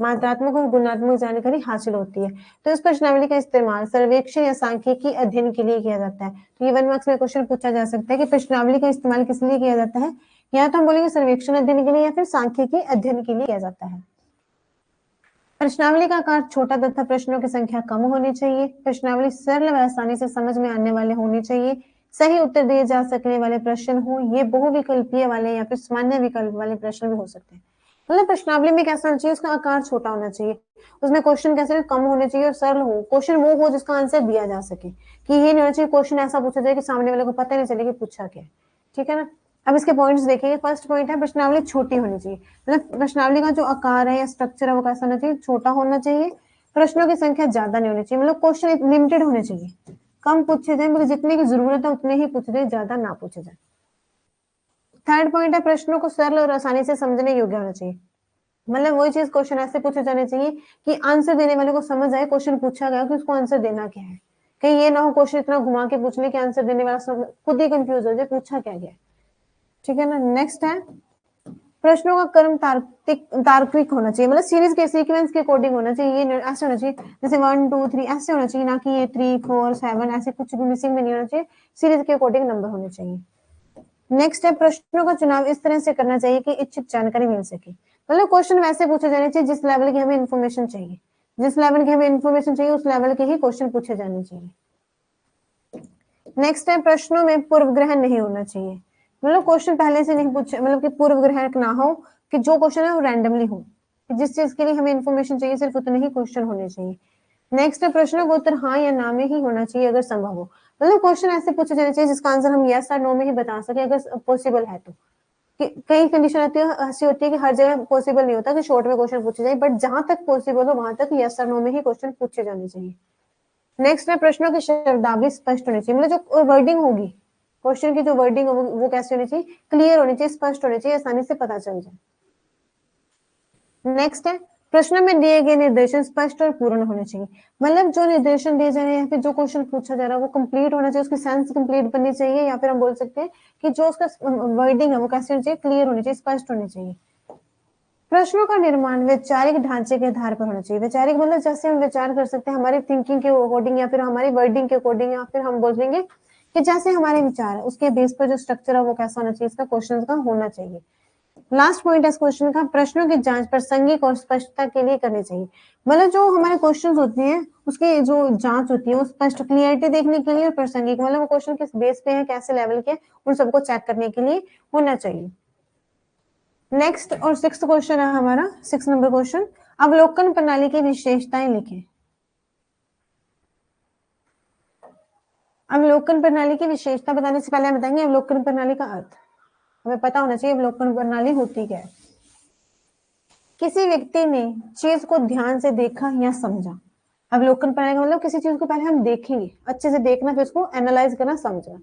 S1: मात्रात्मक और गुणात्मक जानकारी हासिल होती है। तो इस प्रश्नावली का इस्तेमाल सर्वेक्षण या सांख्यिकी अध्ययन के लिए किया जाता है। तो ये 1 मार्क्स में क्वेश्चन पूछा जा सकता है कि प्रश्नावली का इस्तेमाल किस लिए किया जाता है, या तो हम बोलेंगे सर्वेक्षण अध्ययन के लिए या फिर सांख्यिकी अध्ययन के लिए किया जाता है। प्रश्नावली का आकार छोटा तथा प्रश्नों की संख्या कम होनी चाहिए। प्रश्नावली सरल व आसानी से समझ में आने वाले होनी चाहिए। सही उत्तर दिए जा सकने वाले प्रश्न हो, ये बहुविकल्पीय वाले या फिर सामान्य विकल्प वाले प्रश्न भी हो सकते हैं। मतलब प्रश्नावली में कैसा होना चाहिए, उसका आकार छोटा होना चाहिए, उसमें क्वेश्चन कैसे कम होने चाहिए और सरल हो, क्वेश्चन वो हो जिसका आंसर दिया जा सके, कि ये नहीं होना चाहिए क्वेश्चन ऐसा पूछा जाए कि सामने वाले को पता नहीं चले कि पूछा क्या है। ठीक है ना। अब इसके पॉइंट्स देखेंगे। फर्स्ट पॉइंट है प्रश्नावली छोटी होनी चाहिए, मतलब प्रश्नावली का जो आकार है या स्ट्रक्चर है वो कैसा होना चाहिए, छोटा होना चाहिए। प्रश्नों की संख्या ज्यादा नहीं होनी चाहिए, मतलब क्वेश्चन लिमिटेड होने चाहिए, कम पूछे जाए, मतलब जितने की जरूरत है उतने ही पूछे जाए, ज्यादा ना पूछे जाए। थर्ड पॉइंट है प्रश्नों को सरल और आसानी से समझने योग्य होना चाहिए, मतलब वही चीज क्वेश्चन ऐसे पूछे जाने चाहिए कि आंसर देने वाले को समझ आए क्वेश्चन पूछा गया कि उसको आंसर देना क्या है। कहीं ये ना हो क्वेश्चन इतना घुमा के पूछने के आंसर देने वाला खुद ही कंफ्यूज हो जाए पूछा क्या गया। ठीक है ना। नेक्स्ट है प्रश्नों का क्रम तार्किक होना चाहिए, मतलब सीरीज के सीक्वेंस के अकॉर्डिंग होना चाहिए, ये ऐसे होना चाहिए जैसे 1 2 3 ऐसे होना चाहिए, ना कि ये 3 4 7 ऐसे कुछ भी मिसिंग में नहीं होना चाहिए, सीरीज के अकॉर्डिंग नंबर होने चाहिए। नेक्स्ट है प्रश्नों का चुनाव इस तरह से करना चाहिए कि इच्छित जानकारी मिल सके, मतलब क्वेश्चन वैसे पूछे जाने चाहिए जिस लेवल की हमें इन्फॉर्मेशन चाहिए, जिस लेवल की हमें इन्फॉर्मेशन चाहिए उस लेवल के ही क्वेश्चन पूछे जाने चाहिए। नेक्स्ट है प्रश्नों में पूर्व ग्रहण नहीं होना चाहिए, मतलब क्वेश्चन पहले से नहीं पूछे, मतलब कि पूर्व ग्रहण ना हो, कि जो क्वेश्चन है वो रैंडमली हो, जिस चीज के लिए हमें इन्फॉर्मेशन चाहिए सिर्फ उतने ही क्वेश्चन होने चाहिए। नेक्स्ट है प्रश्नों का उत्तर हाँ या ना में ही होना चाहिए अगर संभव हो, मतलब क्वेश्चन ऐसे पूछे जाने चाहिए जिसका आंसर हम यस और नो में ही बता सके अगर पॉसिबल है तो। कई कंडीशन आती है ऐसी होती है कि हर जगह पॉसिबल नहीं होता कि शॉर्ट में क्वेश्चन पूछे जाए, बट जहां तक पॉसिबल हो वहां तक यस और नो में ही क्वेश्चन पूछे जाने चाहिए। नेक्स्ट है प्रश्नों की शब्दावली स्पष्ट होनी चाहिए, मतलब जो वर्डिंग होगी क्वेश्चन की, जो वर्डिंग होगी वो कैसे होनी चाहिए, क्लियर होनी चाहिए, स्पष्ट होनी चाहिए, आसानी से पता चल जाए। नेक्स्ट है प्रश्न में दिए गए निर्देशन स्पष्ट और पूर्ण होने चाहिए, मतलब जो निर्देशन दिए जा रहे हैं फिर जो क्वेश्चन पूछा जा रहा है वो कंप्लीट होना चाहिए, उसकी सेंस कंप्लीट बननी चाहिए, या फिर हम बोल सकते हैं कि जो उसका वर्डिंग है वो कैसे होनी चाहिए, क्लियर होनी चाहिए, स्पष्ट होनी चाहिए। प्रश्नों का निर्माण वैचारिक ढांचे के आधार पर होना चाहिए, वैचारिक मतलब जैसे हम विचार कर सकते हैं हमारी थिंकिंग के अकॉर्डिंग या फिर हमारी वर्डिंग के अकॉर्डिंग, या फिर हम बोलेंगे कि जैसे हमारे विचार है उसके बेस पर जो स्ट्रक्चर है वो कैसा होना चाहिए, इसका क्वेश्चन का होना चाहिए। लास्ट पॉइंट है इस क्वेश्चन का प्रश्नों की जांच प्रासंगिक और स्पष्टता के लिए करनी चाहिए, मतलब जो हमारे क्वेश्चन होते हैं उसकी जो जांच होती है वो स्पष्ट क्लियरिटी देखने के लिए और प्रासंगिक मतलब वो क्वेश्चन किस बेस पे है, कैसे लेवल के, उन सबको चेक करने के लिए होना चाहिए। नेक्स्ट और 6th क्वेश्चन है हमारा 6 नंबर क्वेश्चन, अवलोकन प्रणाली की विशेषताएं लिखें। अवलोकन प्रणाली की विशेषता बताने से पहले हम बताएंगे अवलोकन प्रणाली का अर्थ, हमें पता होना चाहिए अवलोकन प्रणाली होती क्या है। किसी व्यक्ति ने चीज को ध्यान से देखा या समझा, अवलोकन प्रणाली का मतलब किसी चीज को पहले हम देखेंगे, अच्छे से देखना, फिर उसको एनालाइज करना, समझना।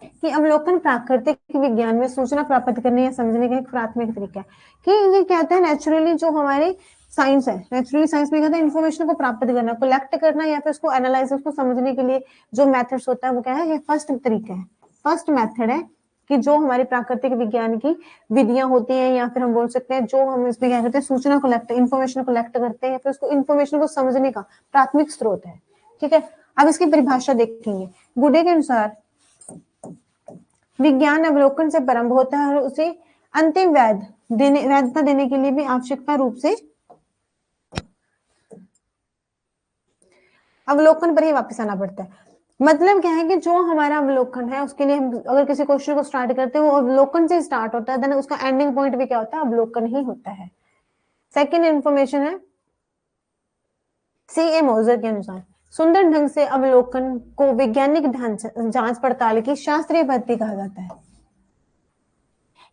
S1: कि अवलोकन प्राकृतिक विज्ञान में सूचना प्राप्त करने या समझने का एक प्राथमिक तरीका है, कि ये क्या होता है नेचुरली जो हमारे साइंस है, नेचुरली साइंस में क्या होता है इन्फॉर्मेशन को प्राप्त करना, कलेक्ट करना या फिर उसको एनालाइज, उसको समझने के लिए जो मेथड्स होता है वो क्या है, ये फर्स्ट तरीका है, फर्स्ट मेथड है कि जो हमारी प्राकृतिक विज्ञान की विधियां होती हैं, या फिर हम बोल सकते हैं जो हम इसमें क्या करते हैं सूचना कलेक्ट, इन्फॉर्मेशन कलेक्ट करते हैं या फिर उसको इन्फॉर्मेशन को समझने का प्राथमिक स्रोत है। ठीक है। अब इसकी परिभाषा देखेंगे। गुडे के अनुसार विज्ञान अवलोकन से प्रारंभ होता है और उसे अंतिम वैधता देने के लिए भी आवश्यकता रूप से अवलोकन पर ही वापस आना पड़ता है। मतलब क्या है कि जो हमारा अवलोकन है उसके लिए हम अगर किसी क्वेश्चन को स्टार्ट करते हैं वो अवलोकन से स्टार्ट होता है, देन उसका एंडिंग पॉइंट भी क्या होता है, अवलोकन ही होता है। सेकंड इंफॉर्मेशन है सी ए मोजर के अनुसार सुंदर ढंग से अवलोकन को वैज्ञानिक जांच पड़ताल की शास्त्रीय पद्धति कहा जाता है।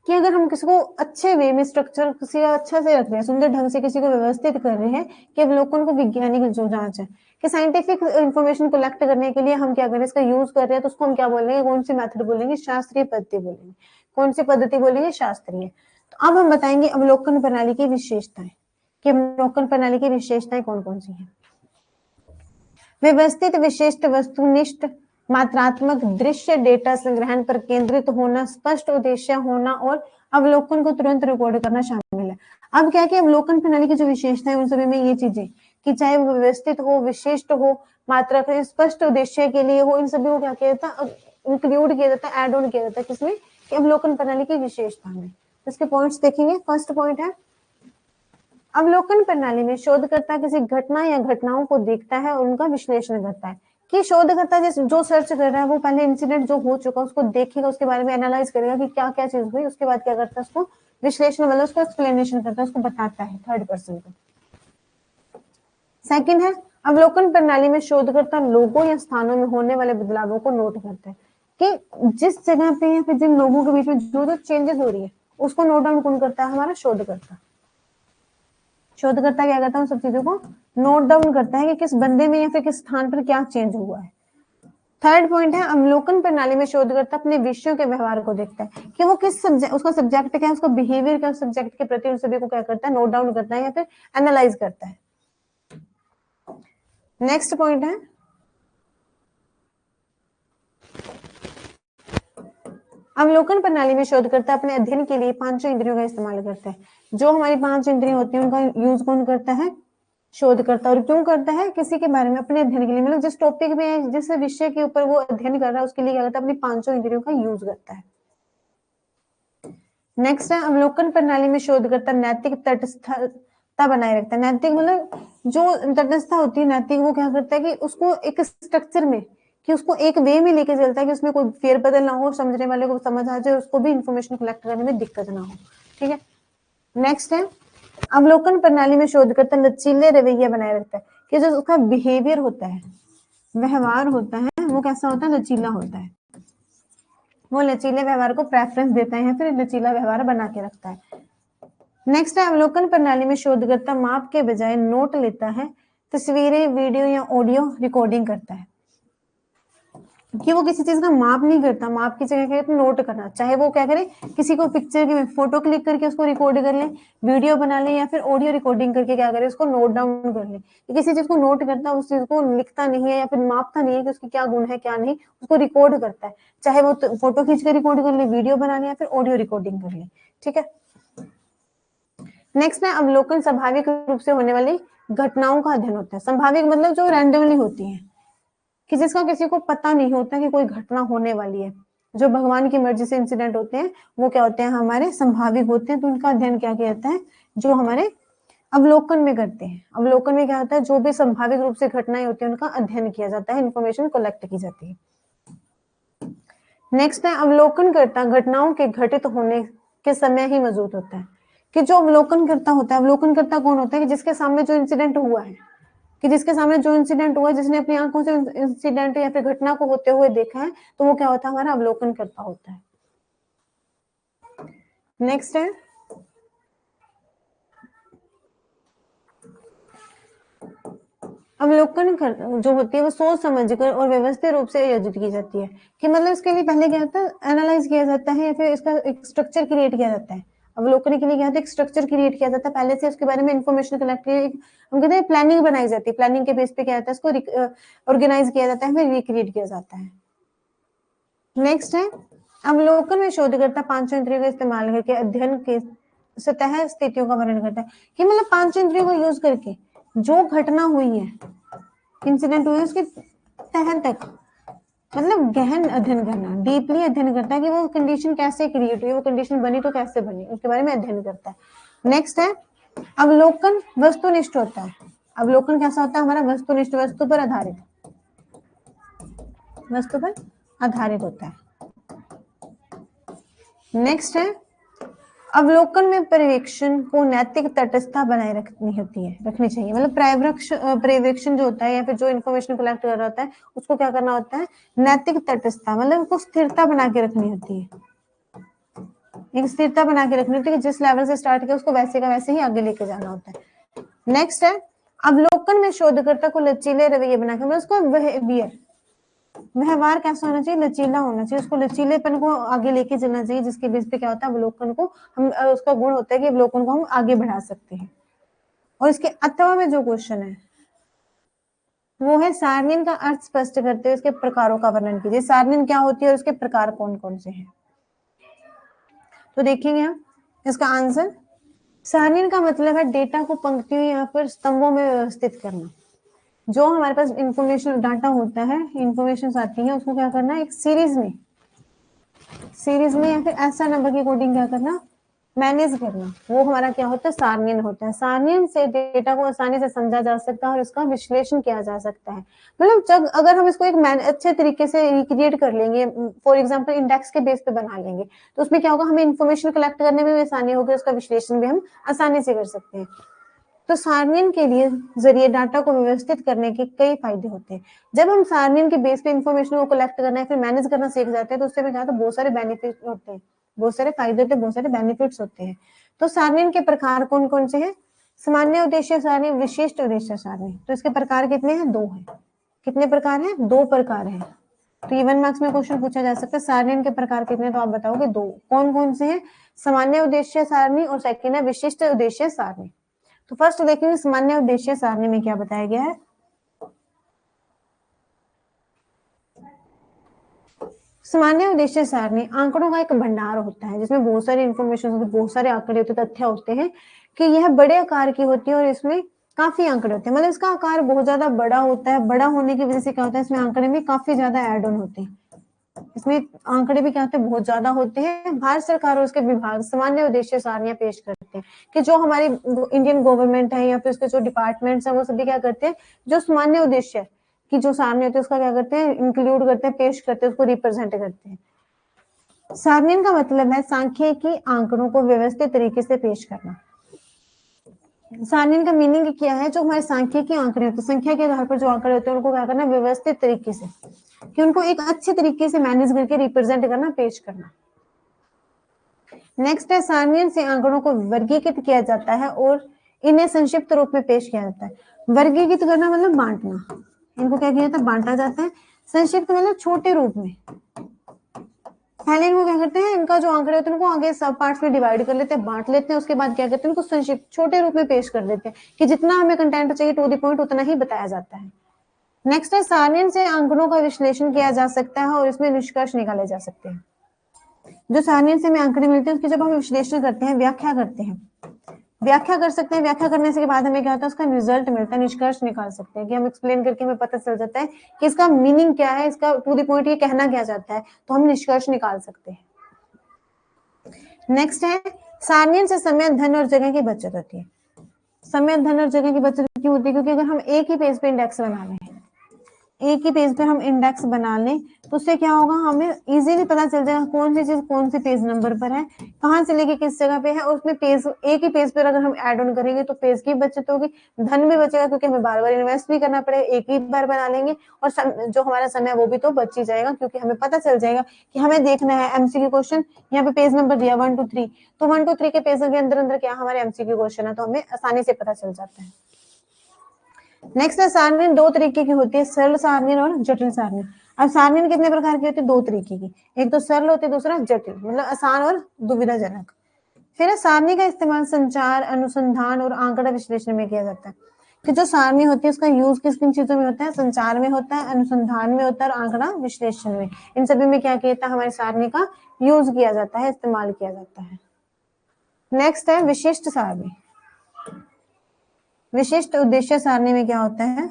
S1: कि अगर हम किसी को अच्छे वे में स्ट्रक्चर किसी का अच्छा से रख रहे हैं, सुंदर ढंग से किसी को व्यवस्थित कर रहे हैं, कि अवलोकन को वैज्ञानिक जो जांच है कि साइंटिफिक इंफॉर्मेशन कलेक्ट करने के लिए हम क्या करें, इसका यूज कर रहे हैं, तो उसको हम क्या बोलेंगे, कौन सी मेथड बोलेंगे, शास्त्रीय पद्धति बोलेंगे। कौन सी पद्धति बोलेंगे, शास्त्रीय। तो अब हम बताएंगे अवलोकन प्रणाली की विशेषताएं, कि अवलोकन प्रणाली की विशेषताएं कौन कौन सी है। व्यवस्थित, विशिष्ट, वस्तुनिष्ठ, मात्रात्मक, दृश्य डेटा संग्रहण पर केंद्रित होना, स्पष्ट उद्देश्य होना और अवलोकन को तुरंत रिकॉर्ड करना शामिल है। अब क्या कि अवलोकन प्रणाली की जो विशेषता है उन सभी में ये चीजें कि चाहे वो व्यवस्थित हो, विशिष्ट हो, मात्रा स्पष्ट उद्देश्य के लिए हो, इन सभी को क्या किया जाता है, इंक्लूड किया जाता है, एड ऑन किया जाता है किसमें, कि अवलोकन प्रणाली की विशेषता में। इसके पॉइंट्स देखेंगे। फर्स्ट पॉइंट है अवलोकन प्रणाली में शोधकर्ता किसी घटना या घटनाओं को देखता है और उनका विश्लेषण करता है। कि शोधकर्ता जो सर्च कर रहा है वो पहले इंसिडेंट जो हो चुका उसको देखेगा, उसके बारे में एनालाइज करेगा कि क्या क्या चीज हुई, उसके बाद क्या करता है, उसको विश्लेषण मतलब उसको एक्सप्लेनेशन करता है, उसको बताता है थर्ड पर्सन को। सेकंड है अवलोकन प्रणाली में शोधकर्ता लोगों या स्थानों में होने वाले बदलावों को नोट करता है। कि जिस जगह पे या फिर जिन लोगों के बीच में जो जो चेंजेस हो रही है उसको नोट डाउन कौन करता है, हमारा शोधकर्ता। शोधकर्ता क्या करता है, उन सब चीजों को नोट डाउन करता है कि किस बंदे में या फिर किस स्थान पर क्या चेंज हुआ है। थर्ड पॉइंट है अवलोकन प्रणाली में शोधकर्ता अपने विषयों के व्यवहार को देखता है कि वो किस सब्जेक्ट, उसका सब्जेक्ट क्या है, उसका बिहेवियर क्या, सब्जेक्ट के प्रति उन सभी को क्या करता है, नोट डाउन करता है या फिर एनालाइज करता है। नेक्स्ट पॉइंट है अवलोकन प्रणाली में शोधकर्ता अपने अध्ययन के लिए पांचों इंद्रियों का इस्तेमाल करता है। जो हमारी पांच इंद्रियां होती हैं उनका यूज कौन करता है, शोधकर्ता। और क्यों करता है, किसी के बारे में अपने अध्ययन के लिए, मतलब जिस टॉपिक में जिस विषय के ऊपर वो अध्ययन कर रहा है उसके लिए क्या करता है, अपनी पांचों इंद्रियों का यूज करता है। नेक्स्ट है अवलोकन प्रणाली में शोधकर्ता नैतिक तटस्थता बनाए रखता है। नैतिक मतलब जो तटस्थता होती है नैतिक, वो क्या करता है कि उसको एक स्ट्रक्चर में, कि उसको एक वे में लेके चलता है कि उसमें कोई फेरबदल ना हो, समझने वाले को समझ आ जाए, उसको भी इंफॉर्मेशन कलेक्ट करने में दिक्कत ना हो। ठीक है। नेक्स्ट है अवलोकन प्रणाली में शोधकर्ता लचीले रवैया बनाए रखता है, कि जो उसका बिहेवियर होता है, व्यवहार होता है, वो कैसा होता है, लचीला होता है। वो लचीले व्यवहार को प्रेफरेंस देता है, फिर लचीला व्यवहार बना के रखता है। नेक्स्ट है अवलोकन प्रणाली में शोधकर्ता माप के बजाय नोट लेता है, तस्वीरें, वीडियो या ऑडियो रिकॉर्डिंग करता है। कि वो किसी चीज का माप नहीं करता, माप की जगह क्या नोट करना, चाहे वो क्या करे, किसी को पिक्चर की फोटो क्लिक करके उसको रिकॉर्ड कर ले, वीडियो बना ले या फिर ऑडियो रिकॉर्डिंग करके क्या करे, उसको नोट डाउन कर ले। किसी चीज को नोट करता है, उस चीज को लिखता नहीं है या फिर मापता नहीं है कि उसकी क्या गुण है क्या नहीं, उसको रिकॉर्ड करता है, चाहे वो फोटो खींच कर रिकॉर्ड कर ले, वीडियो बना ले या फिर ऑडियो रिकॉर्डिंग कर ले। ठीक है। नेक्स्ट है अवलोकन स्वाभाविक रूप से होने वाली घटनाओं का अध्ययन होता है। स्वाभाविक मतलब जो रैंडमली होती है, कि जिसका किसी को पता नहीं होता कि कोई घटना होने वाली है, जो भगवान की मर्जी से इंसिडेंट होते हैं वो क्या होते हैं, हमारे संभाविक होते हैं। तो उनका अध्ययन क्या किया जाता है, जो हमारे अवलोकन में करते हैं। अवलोकन में क्या होता है, जो भी संभाविक रूप से घटनाएं होती है उनका अध्ययन किया जाता है, इंफॉर्मेशन कलेक्ट की जाती है। नेक्स्ट है अवलोकन करता घटनाओं के घटित होने के समय ही मौजूद होता है। कि जो अवलोकन करता होता है, अवलोकन करता कौन होता है, कि जिसके सामने जो इंसिडेंट हुआ है, कि जिसके सामने जो इंसिडेंट हुआ है, जिसने अपनी आंखों से इंसिडेंट या फिर घटना को होते हुए देखा है, तो वो क्या होता है, हमारा अवलोकन करता होता है। नेक्स्ट है अवलोकन कर जो होती है वो सोच समझकर और व्यवस्थित रूप से आयोजित की जाती है। कि मतलब इसके लिए पहले क्या होता है, एनालाइज किया जाता है या फिर इसका एक स्ट्रक्चर क्रिएट किया जाता है। अवलोकन के लिए क्या होता है, एक स्ट्रक्चर क्रिएट किया जाता है, पहले से उसके बारे में इंफॉर्मेशन कलेक्ट हम कहते हैं प्लानिंग बनाई जाती है, प्लानिंग के बेस पे क्या होता है, इसको ऑर्गेनाइज किया जाता है, फिर रिक्रिएट किया जाता है। नेक्स्ट है अवलोकन में शोधकर्ता पांचों इंद्रियों का इस्तेमाल करके अध्ययन के सतह स्थितियों का वर्णन करता है। कि मतलब पांचों इंद्रियों का यूज करके जो घटना हुई है, इंसिडेंट हुई है, उसके तह तक मतलब गहन अध्ययन करना, डीपली अध्ययन करता है कि वो कंडीशन कैसे क्रिएट हुई, वो कंडीशन बनी तो कैसे बनी, उसके बारे में अध्ययन करता है। नेक्स्ट है अवलोकन वस्तुनिष्ठ होता है। अवलोकन कैसा होता है, हमारा वस्तुनिष्ठ, वस्तु पर आधारित। वस्तु पर आधारित होता है। नेक्स्ट है अवलोकन में पर्यवेक्षण को नैतिक तटस्थता बनाए रखनी चाहिए। मतलब पर्यवेक्षण जो होता है या फिर जो इन्फॉर्मेशन कलेक्ट कर रहा होता है उसको क्या करना होता है, नैतिक तटस्थता, मतलब उसको स्थिरता बना के रखनी होती है। एक स्थिरता बना के रखनी होती है कि जिस लेवल से स्टार्ट किया उसको वैसे का वैसे ही आगे लेके जाना होता है। नेक्स्ट है अवलोकन में शोधकर्ता को लचीले रवैये बना के, मतलब उसको व्यवहार कैसा होना चाहिए, लचीला होना चाहिए, उसको लचीलेपन को आगे लेके चलना चाहिए, जिसके बेस पे क्या होता है अवलोकन को हम उसका गुण होता है कि अवलोकन को हम आगे बढ़ा सकते हैं। और इसके अथवा में जो क्वेश्चन है वो है सारणियन का अर्थ स्पष्ट करते हुए इसके प्रकारों का वर्णन कीजिए। सारणियन क्या होती है और इसके प्रकार कौन कौन से हैं। तो देखेंगे हम इसका आंसर। सारणियन का मतलब है डेटा को पंक्तियों या फिर स्तंभों में व्यवस्थित करना। जो हमारे पास इंफॉर्मेशन डाटा होता है, इंफॉर्मेशन आती है, उसको क्या करना है एक सीरीज में या फिर ऐसा नंबर की कोडिंग क्या करना, मैनेज करना। वो हमारा क्या होता है, सारणियन होता है। सारणियन से डेटा को आसानी से समझा जा सकता है और इसका विश्लेषण किया जा सकता है। मतलब जब अगर हम इसको एक अच्छे तरीके से रिक्रिएट कर लेंगे, फॉर एग्जांपल इंडेक्स के बेस पे बना लेंगे, तो उसमें क्या होगा, हमें इन्फॉर्मेशन कलेक्ट करने में भी आसानी होगी, उसका विश्लेषण भी हम आसानी से कर सकते हैं। तो सारणियन के लिए जरिए डाटा को व्यवस्थित करने के कई फायदे होते हैं। जब हम सारणियन के बेस पे इंफॉर्मेशन को कलेक्ट करना है फिर मैनेज करना सीख जाते हैं, तो उससे क्या होता है, बहुत सारे बेनिफिट होते हैं, बहुत सारे फायदे होते हैं, बहुत सारे बेनिफिट्स होते हैं। तो सारणियन के प्रकार कौन कौन से हैं, सामान्य उद्देश्य सारणी, विशिष्ट उद्देश्य सारणी। तो इसके प्रकार कितने हैं, 2 हैं। कितने प्रकार हैं, 2 प्रकार हैं। तो ये 1 मार्क्स में क्वेश्चन पूछा जा सकता है, सारणियन के प्रकार कितने, तो आप बताओगे 2। कौन कौन से हैं, सामान्य उद्देश्य सारणी और सेकंड है विशिष्ट उद्देश्य सारणी। तो फर्स्ट देखेंगे सामान्य उद्देश्य सारणी में क्या बताया गया है। सामान्य उद्देश्य सारणी आंकड़ों का एक भंडार होता है जिसमें बहुत सारी इंफॉर्मेशन होती है, बहुत सारे आंकड़े होते हैं, तथ्य होते हैं कि यह बड़े आकार की होती है और इसमें काफी आंकड़े होते हैं। मतलब इसका आकार बहुत ज्यादा बड़ा होता है। बड़ा होने की वजह से क्या होता है, इसमें आंकड़े भी काफी ज्यादा ऐड ऑन होते हैं। इसमें आंकड़े भी क्या होते हैं, बहुत ज्यादा होते हैं। भारत सरकार और उसके विभाग सामान्य उद्देश्य सारणियां पेश करते हैं कि जो हमारी इंडियन गवर्नमेंट है या फिर उसके जो डिपार्टमेंट्स है वो सभी क्या करते हैं, जो सामान्य उद्देश्य की जो सारणी होती है उसका क्या करते हैं, इंक्लूड करते हैं, पेश करते हैं, उसको रिप्रेजेंट करते हैं। सारणियन का मतलब है सांख्यिकी आंकड़ों को व्यवस्थित तरीके से पेश करना। सारणियन का मीनिंग क्या है, जो हमारे सांख्यिकी आंकड़े होते हैं, संख्या के आधार पर जो आंकड़े होते हैं उनको क्या करना, व्यवस्थित तरीके से, कि उनको एक अच्छे तरीके से मैनेज करके रिप्रेजेंट करना, पेश करना। नेक्स्ट है सारणियन से आंकड़ों को वर्गीकृत किया जाता है और इन्हें संक्षिप्त रूप में पेश किया जाता है। वर्गीकृत करना मतलब बांटना, इनको क्या किया जाता है, बांटा जाता है। संक्षिप्त मतलब छोटे रूप में। पहले इनको क्या करते हैं, इनका जो आंकड़े होते हैं उनको आगे सब पार्ट्स में डिवाइड कर लेते हैं, बांट लेते हैं, उसके बाद क्या करते हैं, इनको संक्षिप्त छोटे रूप में पेश कर देते हैं कि जितना हमें कंटेंट चाहिए टू द पॉइंट उतना ही बताया जाता है। नेक्स्ट है सारणियन से आंकड़ों का विश्लेषण किया जा सकता है और इसमें निष्कर्ष निकाले जा सकते हैं। जो सारणियन से हमें आंकड़े मिलते हैं उसकी जब हम विश्लेषण करते हैं, व्याख्या करते हैं, व्याख्या कर सकते हैं। व्याख्या करने से के बाद हमें क्या होता है, उसका रिजल्ट मिलता है, निष्कर्ष निकाल सकते हैं कि हम एक्सप्लेन करके हमें पता चल जाता है कि इसका मीनिंग क्या है, इसका टू द पॉइंट ये कहना क्या चाहता है, तो हम निष्कर्ष निकाल सकते हैं। नेक्स्ट है सारणियन से समय, धन और जगह की बचत होती है। समय, धन और जगह की बचत क्यों होती है, क्योंकि अगर हम एक ही पेज पे इंडेक्स बना लें, एक ही पेज पे हम इंडेक्स बना लें तो उससे क्या होगा, हमें इजीली पता चल जाएगा कौन सी चीज कौन सी पेज नंबर पर है, कहाँ से लेके किस जगह पे है। और उसमें पेज, एक ही पेज पर अगर हम ऐड ऑन करेंगे तो पेज की बचत होगी, धन भी बचेगा क्योंकि हमें बार बार इन्वेस्ट भी करना पड़ेगा, एक ही बार बना लेंगे। और जो हमारा समय वो भी तो बच ही जाएगा क्योंकि हमें पता चल जाएगा कि हमें देखना है एमसीक्यू क्वेश्चन, यहाँ पे पेज नंबर दिया 1 2 3, तो 1 2 3 के पेज के अंदर अंदर क्या हमारे एमसीक्यू क्वेश्चन है, तो हमें आसानी से पता चल जाता है। नेक्स्ट है सारणियन 2 तरीके की होती है, सरल सारणियन और जटिल सारणियन। अब सारणियन कितने प्रकार की होती है, 2 तरीके की, एक तो सरल होती है, दूसरा जटिल, मतलब आसान और दुविधाजनक। फिर है सारणी का इस्तेमाल संचार, अनुसंधान और आंकड़ा विश्लेषण में किया जाता है। कि जो सारणी होती है उसका यूज किस किन चीजों में होता है, संचार में होता है, अनुसंधान में होता है और आंकड़ा विश्लेषण में। इन सभी में क्या किया जाता है, हमारी सारणी का यूज किया जाता है, इस्तेमाल किया जाता है। नेक्स्ट है विशिष्ट सारणी। विशिष्ट उद्देश्य सारणी में क्या होता है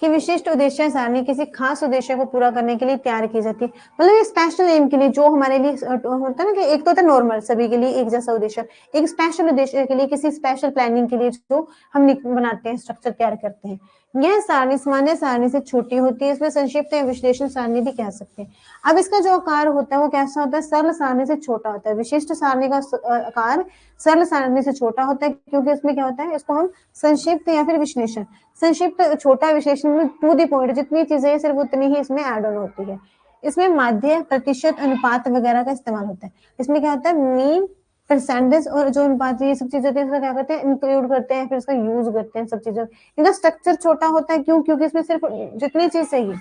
S1: कि विशिष्ट उद्देश्य सारणी किसी खास उद्देश्य को पूरा करने के लिए तैयार की जाती है। मतलब स्पेशल एम के लिए, जो हमारे लिए होता है ना कि एक तो होता है नॉर्मल सभी के लिए एक जैसा उद्देश्य, एक स्पेशल उद्देश्य के लिए, किसी स्पेशल प्लानिंग के लिए जो हम बनाते हैं, स्ट्रक्चर तैयार करते हैं। यह सारणी सामान्य सारणी से छोटी होती है, इसमें संक्षिप्त या विश्लेषण सारणी भी कह सकते हैं। अब इसका जो आकार होता है वो कैसा होता है, सरल सारणी से छोटा होता है। विशिष्ट सारणी का आकार सरल सारणी से छोटा होता है, क्योंकि इसमें क्या होता है, इसको हम संक्षिप्त या फिर विश्लेषण, संक्षिप्त छोटा, विश्लेषण में टू द पॉइंट, जितनी चीजें हैं सिर्फ उतनी ही इसमें ऐड ऑन होती है। इसमें माध्य, प्रतिशत, अनुपात वगैरह का इस्तेमाल होता है। इसमें क्या होता है, मीन, परसेंटेज और जो अनुपात, ये सब चीजें होती है, इसका क्या करते हैं, इंक्लूड करते हैं, फिर इसका यूज करते हैं सब चीजों। इनका स्ट्रक्चर छोटा होता है, क्यों, क्योंकि इसमें सिर्फ जितनी चीज चाहिए,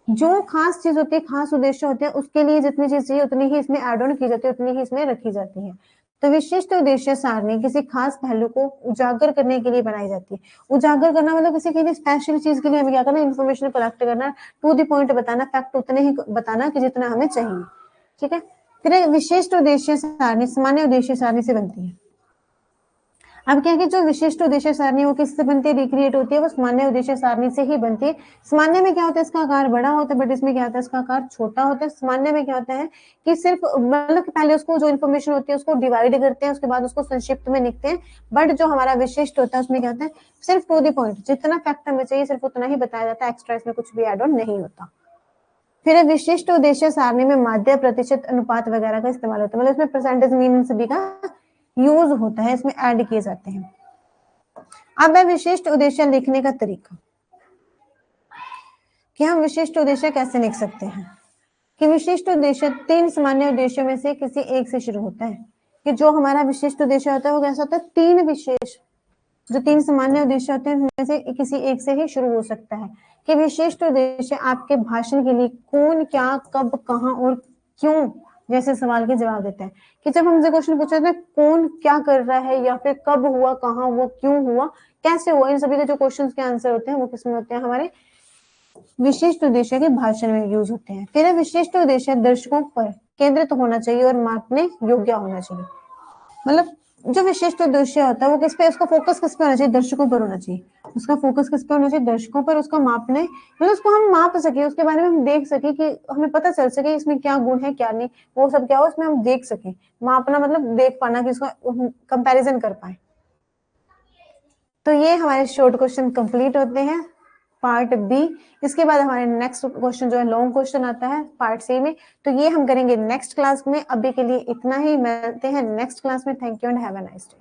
S1: जो खास चीज होती है, खास उद्देश्य होते हैं, उसके लिए जितनी चीज चाहिए उतनी ही इसमें एड ऑन की जाती है, उतनी ही इसमें रखी जाती है। तो विशिष्ट उद्देश्य सारणी किसी खास पहलू को उजागर करने के लिए बनाई जाती है। उजागर करना मतलब किसी के लिए स्पेशल चीज के लिए हमें क्या करना, इन्फॉर्मेशन कलेक्ट करना, टू द पॉइंट बताना, फैक्ट उतने ही बताना कि जितना हमें चाहिए। ठीक है, फिर विशिष्ट उद्देश्य सारणी सामान्य उद्देश्य सारणी से बनती है। अब क्या है कि जो विशिष्ट उद्देश्य सारणी वो किससे बनती है, रिक्रिएट होती है, वो सामान्य उद्देश्य सारणी से ही बनती है। सामान्य में क्या होता है, इसका आकार बड़ा होता है, बट इसमें क्या होता है, इसका आकार छोटा होता है। सामान्य में क्या होता है कि सिर्फ मतलब पहले उसको जो इन्फॉर्मेशन होती है उसको डिवाइड करते हैं, उसके बाद उसको संक्षिप्त में लिखते हैं। बट जो हमारा विशिष्ट होता है उसमें क्या होता है, सिर्फ टू द पॉइंट, जितना फैक्ट हमें चाहिए सिर्फ उतना ही बताया जाता है, एक्स्ट्रा इसमें कुछ भी एड ऑन नहीं होता। फिर विशिष्ट उद्देश्य सारणी में माध्य, प्रतिशत, अनुपात वगैरह का इस्तेमाल होता है, मतलब इसमें परसेंटेज, मीन सभी का यूज होता है, इसमें ऐड किए जाते हैं। अब है विशिष्ट उद्देश्य लिखने का तरीका, कि हम विशिष्ट उद्देश्य कैसे लिख सकते हैं। कि विशिष्ट उद्देश्य तीन सामान्य उद्देश्यों में से किसी एक से शुरू होता है। कि जो हमारा विशिष्ट उद्देश्य होता है वो कैसा होता है, तीन विशेष, जो तीन सामान्य उद्देश्य होते हैं उनमें से किसी एक से ही शुरू हो सकता है। कि विशिष्ट उद्देश्य आपके भाषण के लिए कौन, क्या, कब, कहाँ और क्यों जैसे सवाल के जवाब देते हैं। कि जब हमसे क्वेश्चन पूछा जाता है कौन क्या कर रहा है, या फिर कब हुआ, कहाँ हुआ, क्यों हुआ, कैसे हुआ, इन सभी के जो क्वेश्चन के आंसर होते हैं वो किसमें होते हैं, हमारे विशिष्ट उद्देश्य के भाषण में यूज होते हैं। फिर विशिष्ट उद्देश्य दर्शकों पर केंद्रित होना चाहिए और मापने योग्य होना चाहिए। मतलब जो विशिष्ट उद्देश्य होता है वो किस पे, उसका फोकस किस पे होना चाहिए, दर्शकों पर होना चाहिए। उसका फोकस किस पे होना चाहिए, दर्शकों पर। उसका मापने, मतलब उसको हम माप सके, उसके बारे में हम देख सके, कि हमें पता चल सके इसमें क्या गुण है क्या नहीं, वो सब क्या हो उसमें हम देख सके। मापना मतलब देख पाना, कि उसका कंपैरिजन कर पाए। तो ये हमारे शॉर्ट क्वेश्चन कंप्लीट होते हैं पार्ट बी। इसके बाद हमारे नेक्स्ट क्वेश्चन जो है लॉन्ग क्वेश्चन आता है पार्ट सी में, तो ये हम करेंगे नेक्स्ट क्लास में। अभी के लिए इतना ही, मिलते हैं नेक्स्ट क्लास में। Thank you and have a nice day.